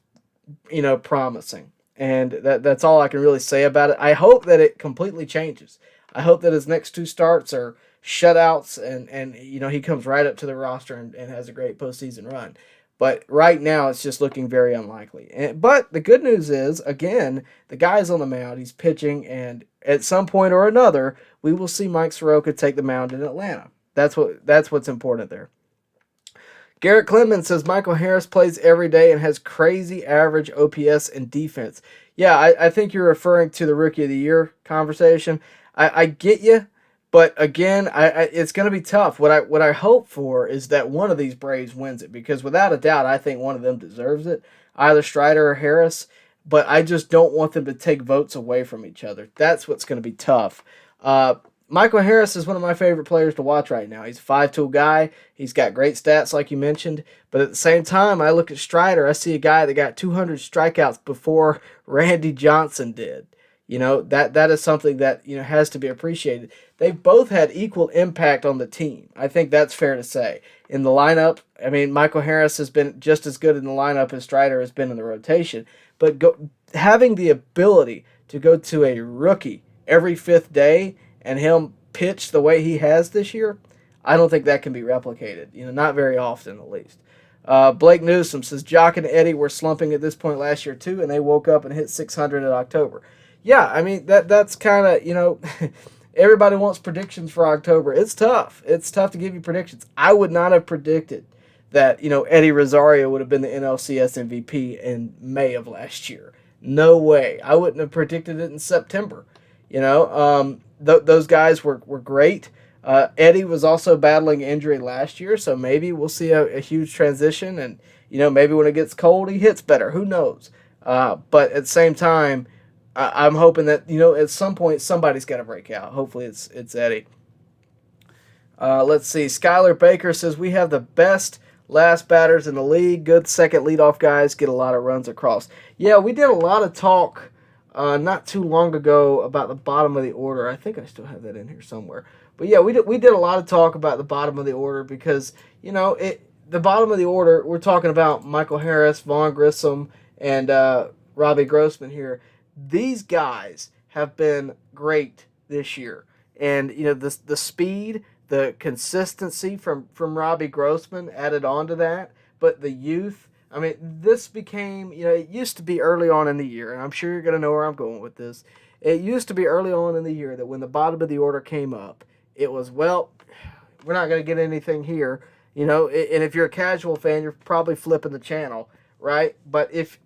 promising. And that's all I can really say about it. I hope that it completely changes. I hope that his next 2 starts are shutouts and he comes right up to the roster and has a great postseason run. But right now, it's just looking very unlikely. But the good news is, again, the guy's on the mound. He's pitching, and at some point or another, we will see Mike Soroka take the mound in Atlanta. That's what's important there. Garrett Clemens says Michael Harris plays every day and has crazy average OPS and defense. Yeah, I think you're referring to the Rookie of the Year conversation. I get you. But again, it's going to be tough. What I hope for is that one of these Braves wins it, because without a doubt, I think one of them deserves it, either Strider or Harris. But I just don't want them to take votes away from each other. That's what's going to be tough. Michael Harris is one of my favorite players to watch right now. He's a 5-tool guy. He's got great stats, like you mentioned. But at the same time, I look at Strider. I see a guy that got 200 strikeouts before Randy Johnson did. That is something that has to be appreciated. They've both had equal impact on the team. I think that's fair to say. In the lineup, Michael Harris has been just as good in the lineup as Strider has been in the rotation. But having the ability to go to a rookie every 5th day and him pitch the way he has this year, I don't think that can be replicated. Not very often, at least. Blake Newsom says Jock and Eddie were slumping at this point last year too, and they woke up and hit 600 in October. Yeah, that's kind of, everybody wants predictions for October. It's tough. It's tough to give you predictions. I would not have predicted that, Eddie Rosario would have been the NLCS MVP in May of last year. No way. I wouldn't have predicted it in September. Those guys were great. Eddie was also battling injury last year, so maybe we'll see a huge transition, and, maybe when it gets cold, he hits better. Who knows? But at the same time, I'm hoping that, at some point somebody's got to break out. Hopefully it's Eddie. Let's see. Skylar Baker says we have the best last batters in the league. Good second leadoff guys, get a lot of runs across. Yeah, we did a lot of talk not too long ago about the bottom of the order. I think I still have that in here somewhere. But yeah, we did a lot of talk about the bottom of the order because, the bottom of the order, we're talking about Michael Harris, Vaughn Grissom, and Robbie Grossman here. These guys have been great this year. And, the speed, the consistency from Robbie Grossman added on to that. But the youth, this became, it used to be early on in the year, and I'm sure you're going to know where I'm going with this. It used to be early on in the year that when the bottom of the order came up, it was, well, we're not going to get anything here. And if you're a casual fan, you're probably flipping the channel, right? But if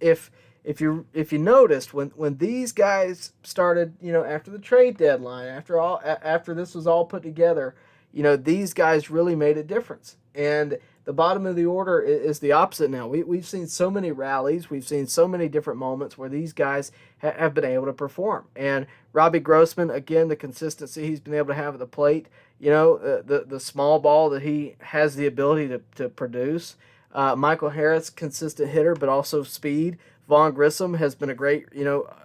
you noticed when these guys started, after the trade deadline, after this was all put together, these guys really made a difference. And the bottom of the order is the opposite now. We've seen so many rallies, we've seen so many different moments where these guys have been able to perform. And Robbie Grossman, again, the consistency he's been able to have at the plate, the small ball that he has the ability to produce. Michael Harris, consistent hitter, but also speed. Vaughn Grissom has been a great,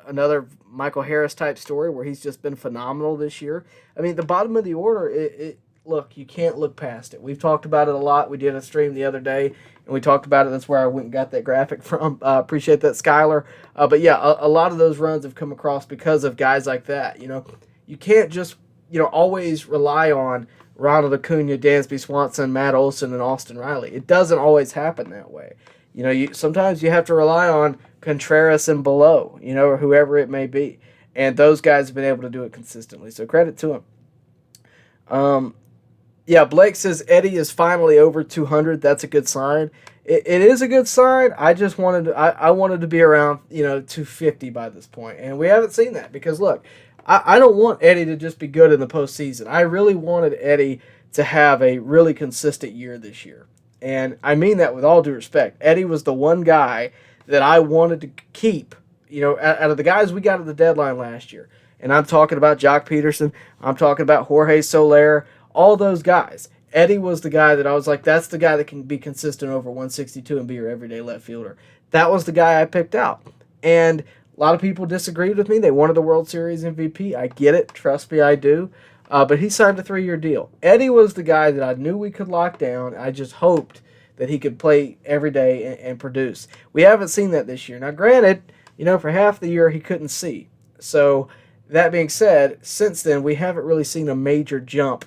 another Michael Harris type story where he's just been phenomenal this year. The bottom of the order, look, you can't look past it. We've talked about it a lot. We did a stream the other day, and we talked about it. That's where I went and got that graphic from. Appreciate that, Skylar. But yeah, a lot of those runs have come across because of guys like that. You can't just, always rely on Ronald Acuña, Dansby Swanson, Matt Olson, and Austin Riley. It doesn't always happen that way. Sometimes you have to rely on Contreras and below, or whoever it may be. And those guys have been able to do it consistently. So credit to them. Yeah, Blake says Eddie is finally over 200. That's a good sign. It is a good sign. I just wanted I wanted to be around 250 by this point, and we haven't seen that because look, I don't want Eddie to just be good in the postseason. I really wanted Eddie to have a really consistent year this year, and I mean that with all due respect. Eddie was the one guy that I wanted to keep. Out of the guys we got at the deadline last year, and I'm talking about Jock Peterson, I'm talking about Jorge Soler, all those guys. Eddie was the guy that I was like, that's the guy that can be consistent over 162 and be your everyday left fielder. That was the guy I picked out. And a lot of people disagreed with me. They wanted the World Series MVP. I get it. Trust me, I do. But he signed a 3-year deal. Eddie was the guy that I knew we could lock down. I just hoped that he could play every day and produce. We haven't seen that this year. Now, granted, for half the year he couldn't see. So, that being said, since then, we haven't really seen a major jump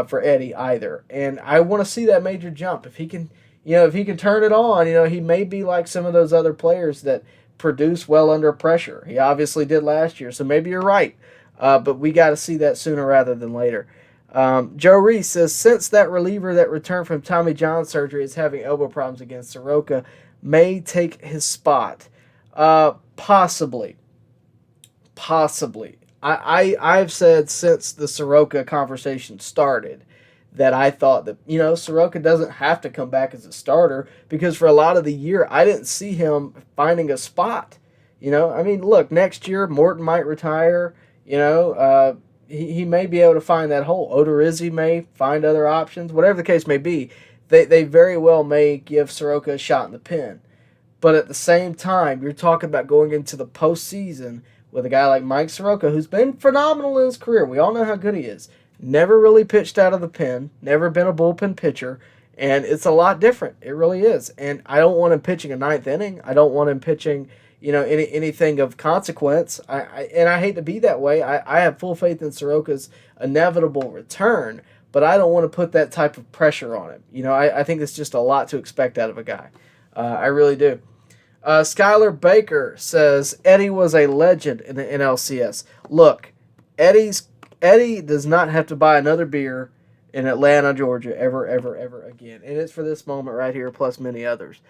for Eddie either, and I want to see that major jump. If he can, if he can turn it on, he may be like some of those other players that produce well under pressure. He obviously did last year, so maybe you're right. But we got to see that sooner rather than later. Joe Reese says, since that reliever that returned from Tommy John surgery is having elbow problems against Soroka, may take his spot. Possibly. I've said since the Soroka conversation started that I thought that, Soroka doesn't have to come back as a starter because for a lot of the year, I didn't see him finding a spot. Look, next year, Morton might retire. He may be able to find that hole. Odorizzi may find other options. Whatever the case may be, they very well may give Soroka a shot in the pen. But at the same time, you're talking about going into the postseason with a guy like Mike Soroka, who's been phenomenal in his career. We all know how good he is. Never really pitched out of the pen, never been a bullpen pitcher, and it's a lot different. It really is. And I don't want him pitching a ninth inning. I don't want him pitching, anything of consequence. I hate to be that way. I have full faith in Soroka's inevitable return, but I don't want to put that type of pressure on him. I think it's just a lot to expect out of a guy. I really do. Skylar Baker says, Eddie was a legend in the NLCS. Look, Eddie does not have to buy another beer in Atlanta, Georgia, ever again. And it's for this moment right here, plus many others.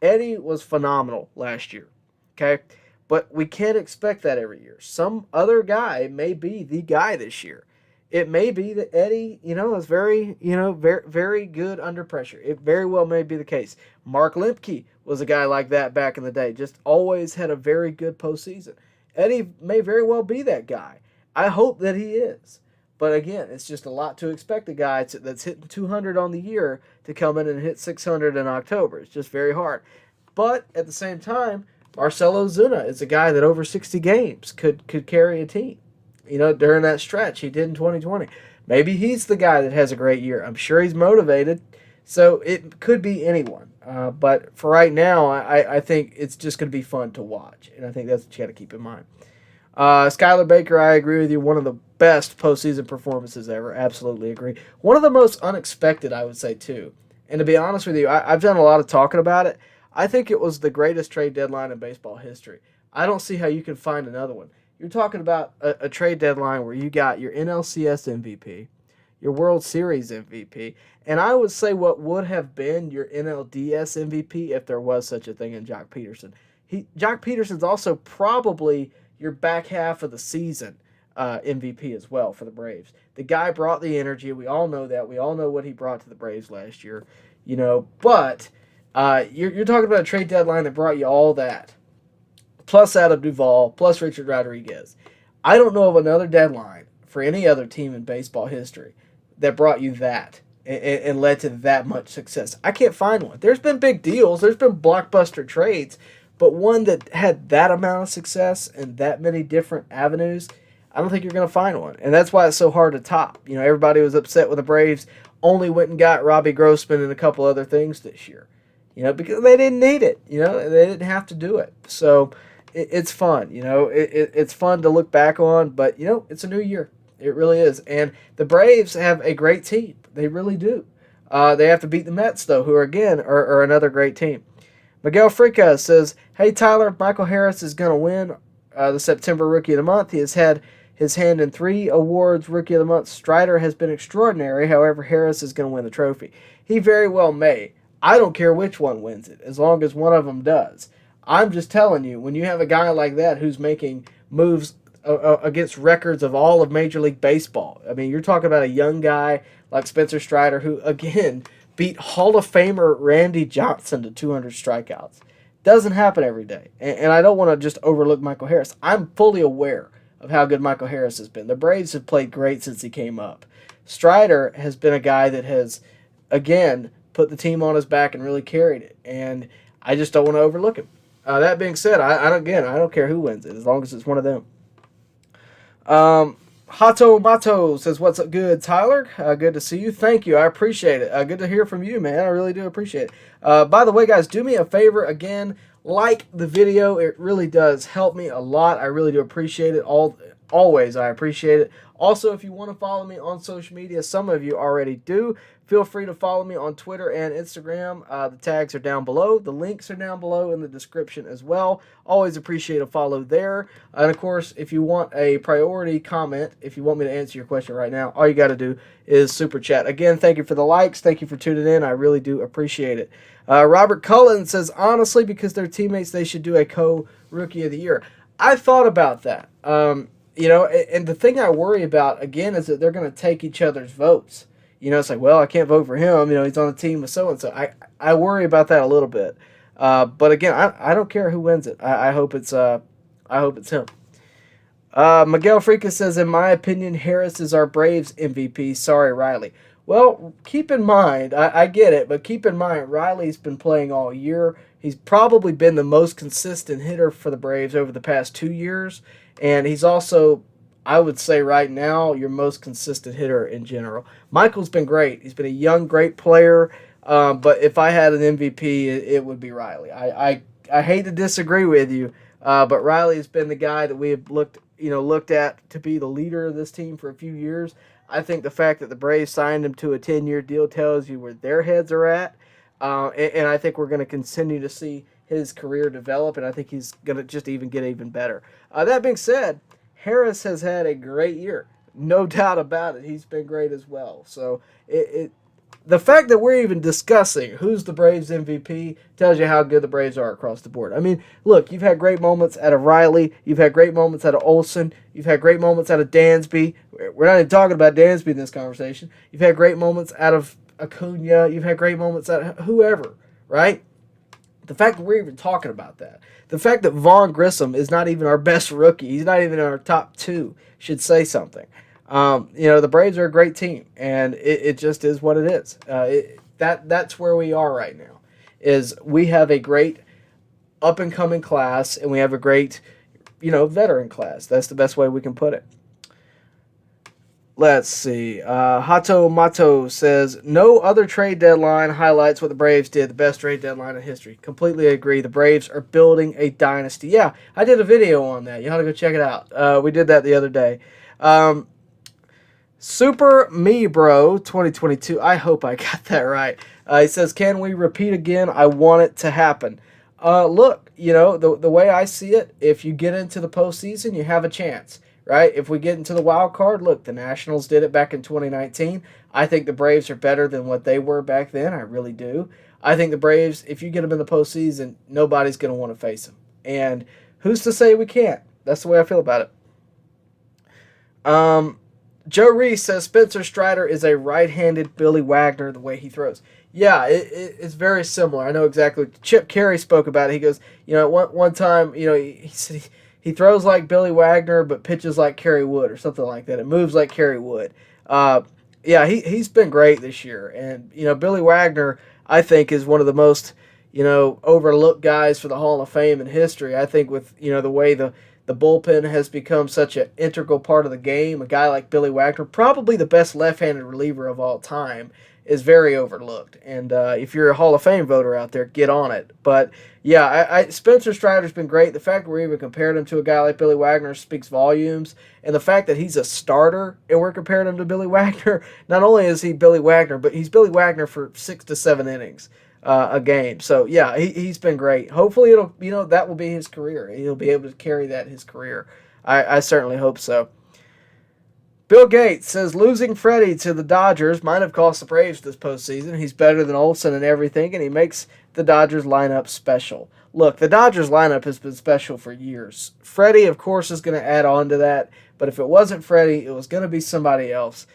Eddie was phenomenal last year, okay? But we can't expect that every year. Some other guy may be the guy this year. It may be that Eddie, is very, very good under pressure. It very well may be the case. Mark Lemke was a guy like that back in the day. Just always had a very good postseason. Eddie may very well be that guy. I hope that he is. But again, it's just a lot to expect a guy that's hitting 200 on the year to come in and hit 600 in October. It's just very hard. But at the same time, Marcelo Zuna is a guy that over 60 games could carry a team. During that stretch he did in 2020. Maybe he's the guy that has a great year. I'm sure he's motivated. So it could be anyone. But for right now, I think it's just going to be fun to watch. And I think that's what you got to keep in mind. Skylar Baker, I agree with you. One of the best postseason performances ever. Absolutely agree. One of the most unexpected, I would say, too. And to be honest with you, I've done a lot of talking about it. I think it was the greatest trade deadline in baseball history. I don't see how you can find another one. You're talking about a trade deadline where you got your NLCS MVP, your World Series MVP, and I would say what would have been your NLDS MVP if there was such a thing in Jock Peterson. Jock Peterson's also probably your back half of the season MVP as well for the Braves. The guy brought the energy. We all know that. We all know what he brought to the Braves last year. But you're talking about a trade deadline that brought you all that. Plus Adam Duvall, plus Richard Rodriguez. I don't know of another deadline for any other team in baseball history that brought you that and led to that much success. I can't find one. There's been big deals. There's been blockbuster trades. But one that had that amount of success and that many different avenues, I don't think you're going to find one. And that's why it's so hard to top. Everybody was upset when the Braves only went and got Robbie Grossman and a couple other things this year. Because they didn't need it. They didn't have to do it. So it's fun, it's fun to look back on, but it's a new year. It really is. And the Braves have a great team. They really do. They have to beat the Mets, though, who are another great team. Miguel Frica says, hey, Tyler, Michael Harris is going to win the September Rookie of the Month. He has had his hand in 3 awards. Rookie of the Month. Strider has been extraordinary. However, Harris is going to win the trophy. He very well may. I don't care which one wins it, as long as one of them does. I'm just telling you, when you have a guy like that who's making moves against records of all of Major League Baseball. I mean, you're talking about a young guy like Spencer Strider who, again, beat Hall of Famer Randy Johnson to 200 strikeouts. Doesn't happen every day. And I don't want to just overlook Michael Harris. I'm fully aware of how good Michael Harris has been. The Braves have played great since he came up. Strider has been a guy that has, again, put the team on his back and really carried it. And I just don't want to overlook him. That being said, I don't care who wins it, as long as it's one of them. Hato Mato says, "What's up, good, Tyler? Good to see you. Thank you. I appreciate it. Good to hear from you, man. I really do appreciate it. By the way, guys, do me a favor again. Like the video. It really does help me a lot. I really do appreciate it. Always, I appreciate it. Also, if you want to follow me on social media, some of you already do. Feel free to follow me on Twitter and Instagram. The tags are down below. The links are down below in the description as well. Always appreciate a follow there. And, of course, if you want a priority comment, if you want me to answer your question right now, all you got to do is super chat. Again, thank you for the likes. Thank you for tuning in. I really do appreciate it. Robert Cullen says, honestly, because they're teammates, they should do a co-rookie of the year. I thought about that. You know, and the thing I worry about, again, is that they're going to take each other's votes. You know, it's like, well, I can't vote for him. You know, he's on the team with so-and-so. I worry about that a little bit. But again, I don't care who wins it. I hope it's him. Miguel Freaka says, in my opinion, Harris is our Braves MVP. Sorry, Riley. Well, keep in mind, I get it, but keep in mind, Riley's been playing all year. He's probably been the most consistent hitter for the Braves over the past 2 years. And he's also, I would say right now, your most consistent hitter in general. Michael's been great. He's been a young, great player. But if I had an MVP, it would be Riley. I hate to disagree with you, but Riley has been the guy that we have looked at to be the leader of this team for a few years. I think the fact that the Braves signed him to a 10-year deal tells you where their heads are at. And I think we're going to continue to see his career develop, and I think he's going to just get even better. That being said, Harris has had a great year. No doubt about it. He's been great as well. So the fact that we're even discussing who's the Braves MVP tells you how good the Braves are across the board. I mean, look, you've had great moments out of Riley. You've had great moments out of Olsen. You've had great moments out of Dansby. We're not even talking about Dansby in this conversation. You've had great moments out of Acuña. You've had great moments out of whoever, right? The fact that we're even talking about that. The fact that Vaughn Grissom is not even our best rookie. He's not even in our top 2 should say something. The Braves are a great team, and it just is what it is. That's where we are right now, is we have a great up-and-coming class, and we have a great, veteran class. That's the best way we can put it. Let's see. Hato Mato says, no other trade deadline highlights what the Braves did, the best trade deadline in history. Completely agree. The Braves are building a dynasty. Yeah, I did a video on that. You ought to go check it out. We did that the other day. Super Me Bro 2022. I hope I got that right. He says, can we repeat again? I want it to happen. Look, the way I see it, if you get into the postseason, you have a chance. Right? If we get into the wild card, look, the Nationals did it back in 2019. I think the Braves are better than what they were back then. I really do. I think the Braves, if you get them in the postseason, nobody's going to want to face them. And who's to say we can't? That's the way I feel about it. Joe Reese says Spencer Strider is a right-handed Billy Wagner the way he throws. Yeah, it's very similar. I know exactly. Chip Carey spoke about it. He goes, one time, he said he throws like Billy Wagner, but pitches like Kerry Wood or something like that. It moves like Kerry Wood. He's been great this year. And, Billy Wagner, I think, is one of the most, overlooked guys for the Hall of Fame in history. I think with, the way the bullpen has become such an integral part of the game, a guy like Billy Wagner, probably the best left-handed reliever of all time, is very overlooked. And if you're a Hall of Fame voter out there, get on it. But, yeah, Spencer Strider's been great. The fact that we're even comparing him to a guy like Billy Wagner speaks volumes. And the fact that he's a starter and we're comparing him to Billy Wagner, not only is he Billy Wagner, but he's Billy Wagner for 6 to 7 innings a game. So, yeah, he's been great. Hopefully, that will be his career. He'll be able to carry that his career. I certainly hope so. Bill Gates says losing Freddie to the Dodgers might have cost the Braves this postseason. He's better than Olsen and everything, and he makes the Dodgers lineup special. Look, the Dodgers lineup has been special for years. Freddie, of course, is going to add on to that, but if it wasn't Freddie, it was going to be somebody else.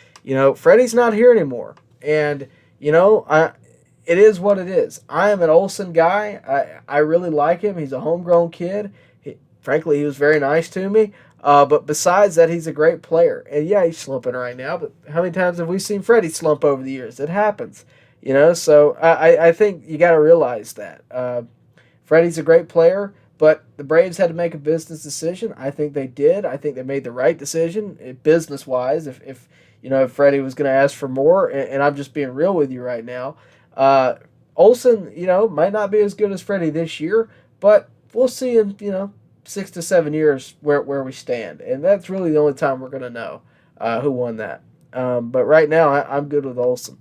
Freddie's not here anymore, and, it is what it is. I am an Olsen guy. I really like him. He's a homegrown kid. Frankly, he was very nice to me. But besides that, he's a great player. And yeah, he's slumping right now, but how many times have we seen Freddie slump over the years? It happens, so I think you got to realize that. Freddie's a great player, but the Braves had to make a business decision. I think they did. I think they made the right decision business-wise if Freddie was going to ask for more, and I'm just being real with you right now. Olsen, might not be as good as Freddie this year, but we'll see in, 6 to 7 years where we stand. And that's really the only time we're going to know who won that. But right now, I'm good with Olsen.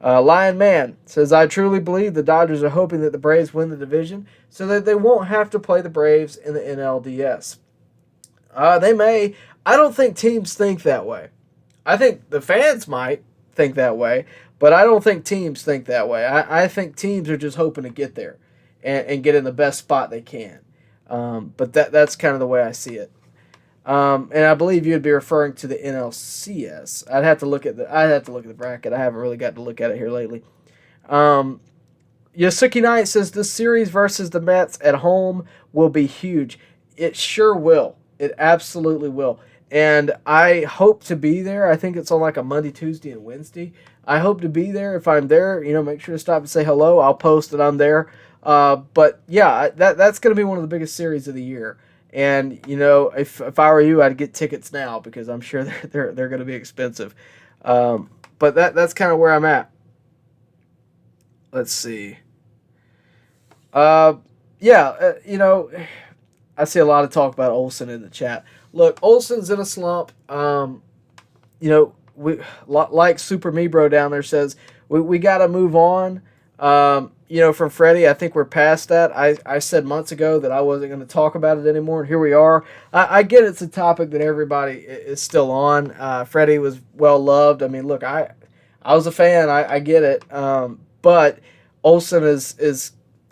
Lion Man says, I truly believe the Dodgers are hoping that the Braves win the division so that they won't have to play the Braves in the NLDS. They may. I don't think teams think that way. I think the fans might think that way, but I don't think teams think that way. I think teams are just hoping to get there and get in the best spot they can. But that's kind of the way I see it. And I believe you'd be referring to the NLCS. I'd have to look at the bracket. I haven't really got to look at it here lately. Yasuki Knight says this series versus the Mets at home will be huge. It sure will. It absolutely will. And I hope to be there. I think it's on like a Monday, Tuesday, and Wednesday. I hope to be there. If I'm there, make sure to stop and say hello. I'll post that I'm there. But yeah, that's going to be one of the biggest series of the year. And if I were you, I'd get tickets now because I'm sure they're going to be expensive. But that's kind of where I'm at. Let's see. I see a lot of talk about Olsen in the chat. Look, Olsen's in a slump. We like Super Me Bro down there says we got to move on. From Freddie, I think we're past that. I said months ago that I wasn't going to talk about it anymore, and here we are. I get it's a topic that everybody is still on. Freddie was well loved. I mean, look, I was a fan. I get it. But Olsen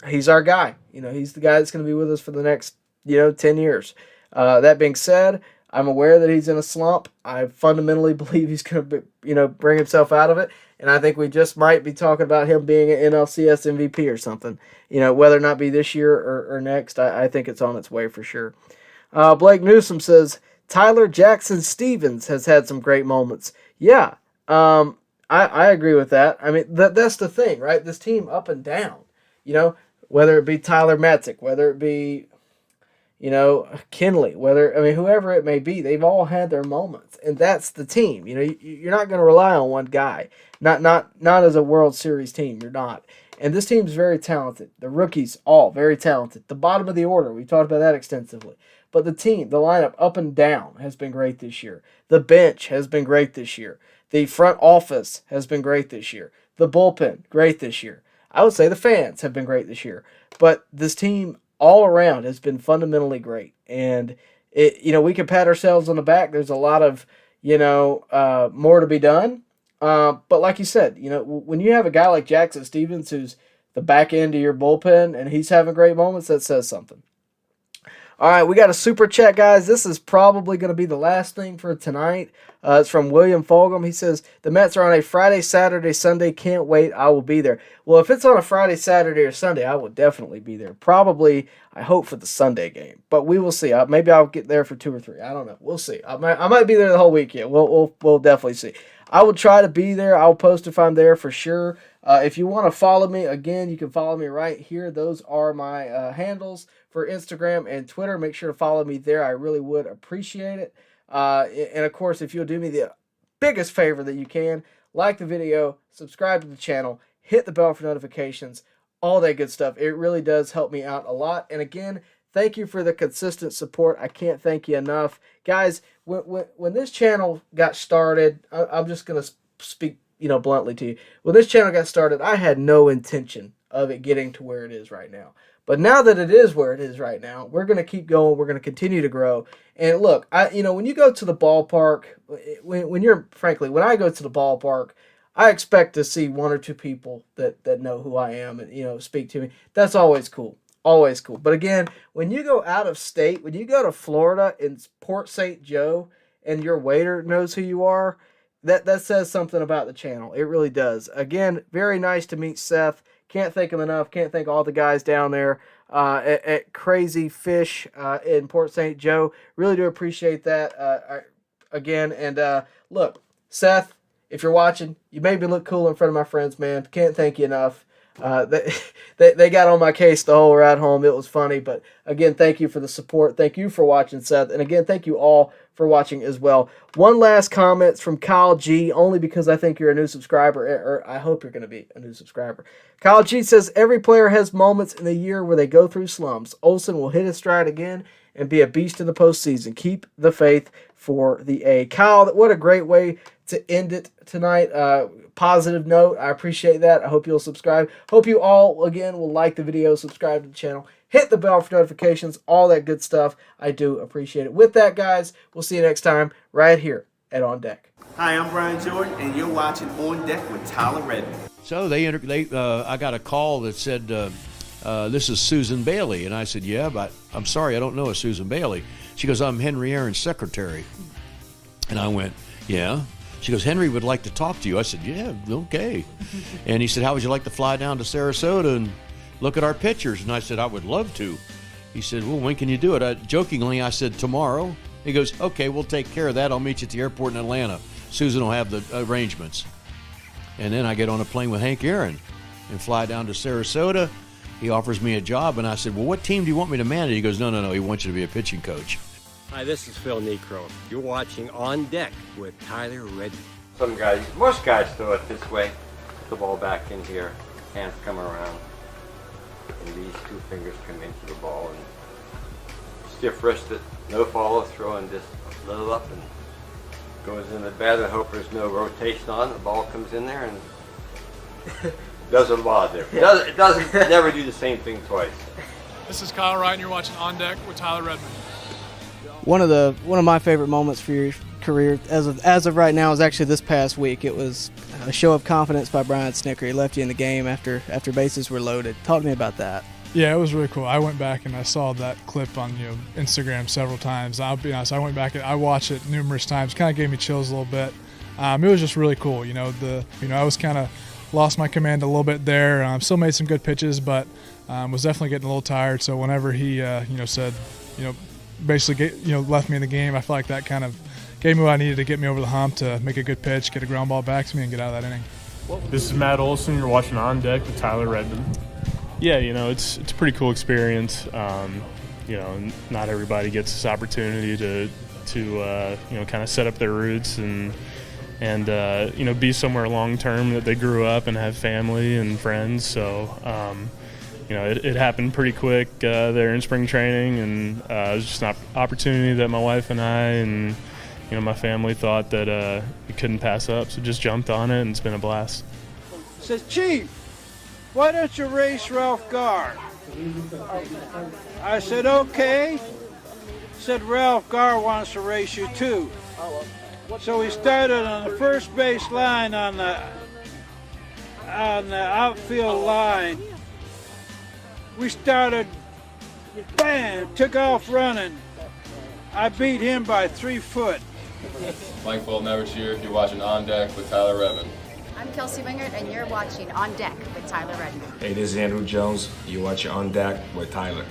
he's our guy. He's the guy that's going to be with us for the next 10 years. That being said, I'm aware that he's in a slump. I fundamentally believe he's going to bring himself out of it. And I think we just might be talking about him being an NLCS MVP or something. Whether or not be this year or next, I think it's on its way for sure. Blake Newsom says, Tyler Jackson Stevens has had some great moments. Yeah, I agree with that. I mean, that's the thing, right? This team up and down. Whether it be Tyler Matzik, whether it be Kenley, whoever it may be, they've all had their moments, and that's the team. You're not going to rely on one guy. Not as a World Series team, you're not. And this team's very talented. The rookies, all very talented. The bottom of the order, we talked about that extensively. But the team, the lineup, up and down, has been great this year. The bench has been great this year. The front office has been great this year. The bullpen, great this year. I would say the fans have been great this year. But this team all around has been fundamentally great. And, we can pat ourselves on the back. There's a lot of, more to be done. But like you said, when you have a guy like Jackson Stevens who's the back end of your bullpen and he's having great moments, that says something. All right, we got a super chat, guys. This is probably going to be the last thing for tonight. It's from William Fulgham. He says, the Mets are on a Friday, Saturday, Sunday. Can't wait. I will be there. Well, if it's on a Friday, Saturday, or Sunday, I will definitely be there. Probably, I hope, for the Sunday game. But we will see. Maybe I'll get there for 2 or 3. I don't know. We'll see. I might be there the whole weekend. We'll definitely see. I will try to be there. I'll post if I'm there for sure. If you want to follow me, again, you can follow me right here. Those are my handles for Instagram and Twitter. Make sure to follow me there. I really would appreciate it. And, of course, if you'll do me the biggest favor that you can, like the video, subscribe to the channel, hit the bell for notifications, all that good stuff. It really does help me out a lot. And, again, thank you for the consistent support. I can't thank you enough. Guys, when this channel got started, I'm just going to speak bluntly to you. When this channel got started, I had no intention of it getting to where it is right now. But now that it is where it is right now, we're going to keep going. We're going to continue to grow. And look, when you go to the ballpark, when I go to the ballpark, I expect to see one or two people that know who I am and, speak to me. That's always cool. Always cool. But again, when you go out of state, when you go to Florida in Port St. Joe and your waiter knows who you are, that says something about the channel. It really does. Again, very nice to meet Seth. Can't thank him enough. Can't thank all the guys down there at Crazy Fish in Port St. Joe. Really do appreciate that again. And look, Seth, if you're watching, you made me look cool in front of my friends, man. Can't thank you enough. They got on my case the whole ride home. It was funny. But again, thank you for the support. Thank you for watching, Seth. And again, thank you all for watching as well. One last comment from Kyle G, only because I think you're a new subscriber, or I hope you're going to be a new subscriber. Kyle G says, every player has moments in the year where they go through slumps. Olsen will hit his stride again and be a beast in the postseason. Keep the faith for the A. Kyle, what a great way to end it tonight. Positive note. I appreciate that. I hope you'll subscribe. Hope you all, again, will like the video, subscribe to the channel, hit the bell for notifications, all that good stuff. I do appreciate it. With that, guys, we'll see you next time right here at On Deck. Hi, I'm Brian Jordan, and you're watching On Deck with Tyler Redmond. So I got a call that said, this is Susan Bailey. And I said, yeah, but I'm sorry, I don't know a Susan Bailey. She goes, I'm Henry Aaron's secretary. And I went, yeah. She goes, Henry would like to talk to you. I said, yeah, okay. And he said, how would you like to fly down to Sarasota and look at our pictures? And I said, I would love to. He said, well, when can you do it? Jokingly, I said, tomorrow. He goes, okay, we'll take care of that. I'll meet you at the airport in Atlanta. Susan will have the arrangements. And then I get on a plane with Hank Aaron and fly down to Sarasota. He offers me a job, and I said, well, what team do you want me to manage? He goes, no, he wants you to be a pitching coach. Hi, this is Phil Necro. You're watching On Deck with Tyler Redmond. Most guys throw it this way, put the ball back in here, hands come around, and these two fingers come into the ball, and stiff wristed, no follow throw, and just a little up and goes in the bat. I hope there's no rotation on. The ball comes in there and does a lot of different. It doesn't never do the same thing twice. This is Kyle Wright, and you're watching On Deck with Tyler Redmond. One of my favorite moments for your career as of right now is actually this past week. It was a show of confidence by Brian Snitker. He left you in the game after bases were loaded. Talk to me about that. Yeah, it was really cool. I went back and I saw that clip on Instagram several times. I'll be honest, I went back and I watched it numerous times. Kind of gave me chills a little bit. It was just really cool. I was kind of lost my command a little bit there. Still made some good pitches, but was definitely getting a little tired. So whenever he said basically left me in the game, I felt like that kind of gave me what I needed to get me over the hump to make a good pitch, get a ground ball back to me, and get out of that inning. This is Matt Olson. You're watching On Deck with Tyler Redmond. Yeah, it's a pretty cool experience. Not everybody gets this opportunity to kind of set up their roots and be somewhere long term that they grew up and have family and friends. So it happened pretty quick there in spring training, and it was just an opportunity that my wife and I and my family thought that we couldn't pass up. So just jumped on it, and it's been a blast. Says, Chief, why don't you race Ralph Garr? I said, okay. Said, Ralph Garr wants to race you too. So we started on the first base line on the outfield line. We started, bam, took off running. I beat him by 3 foot. Mike Never here. You're watching On Deck with Tyler Redmond. I'm Kelsey Wingert, and you're watching On Deck with Tyler Redmond. Hey, this is Andrew Jones. You watch On Deck with Tyler.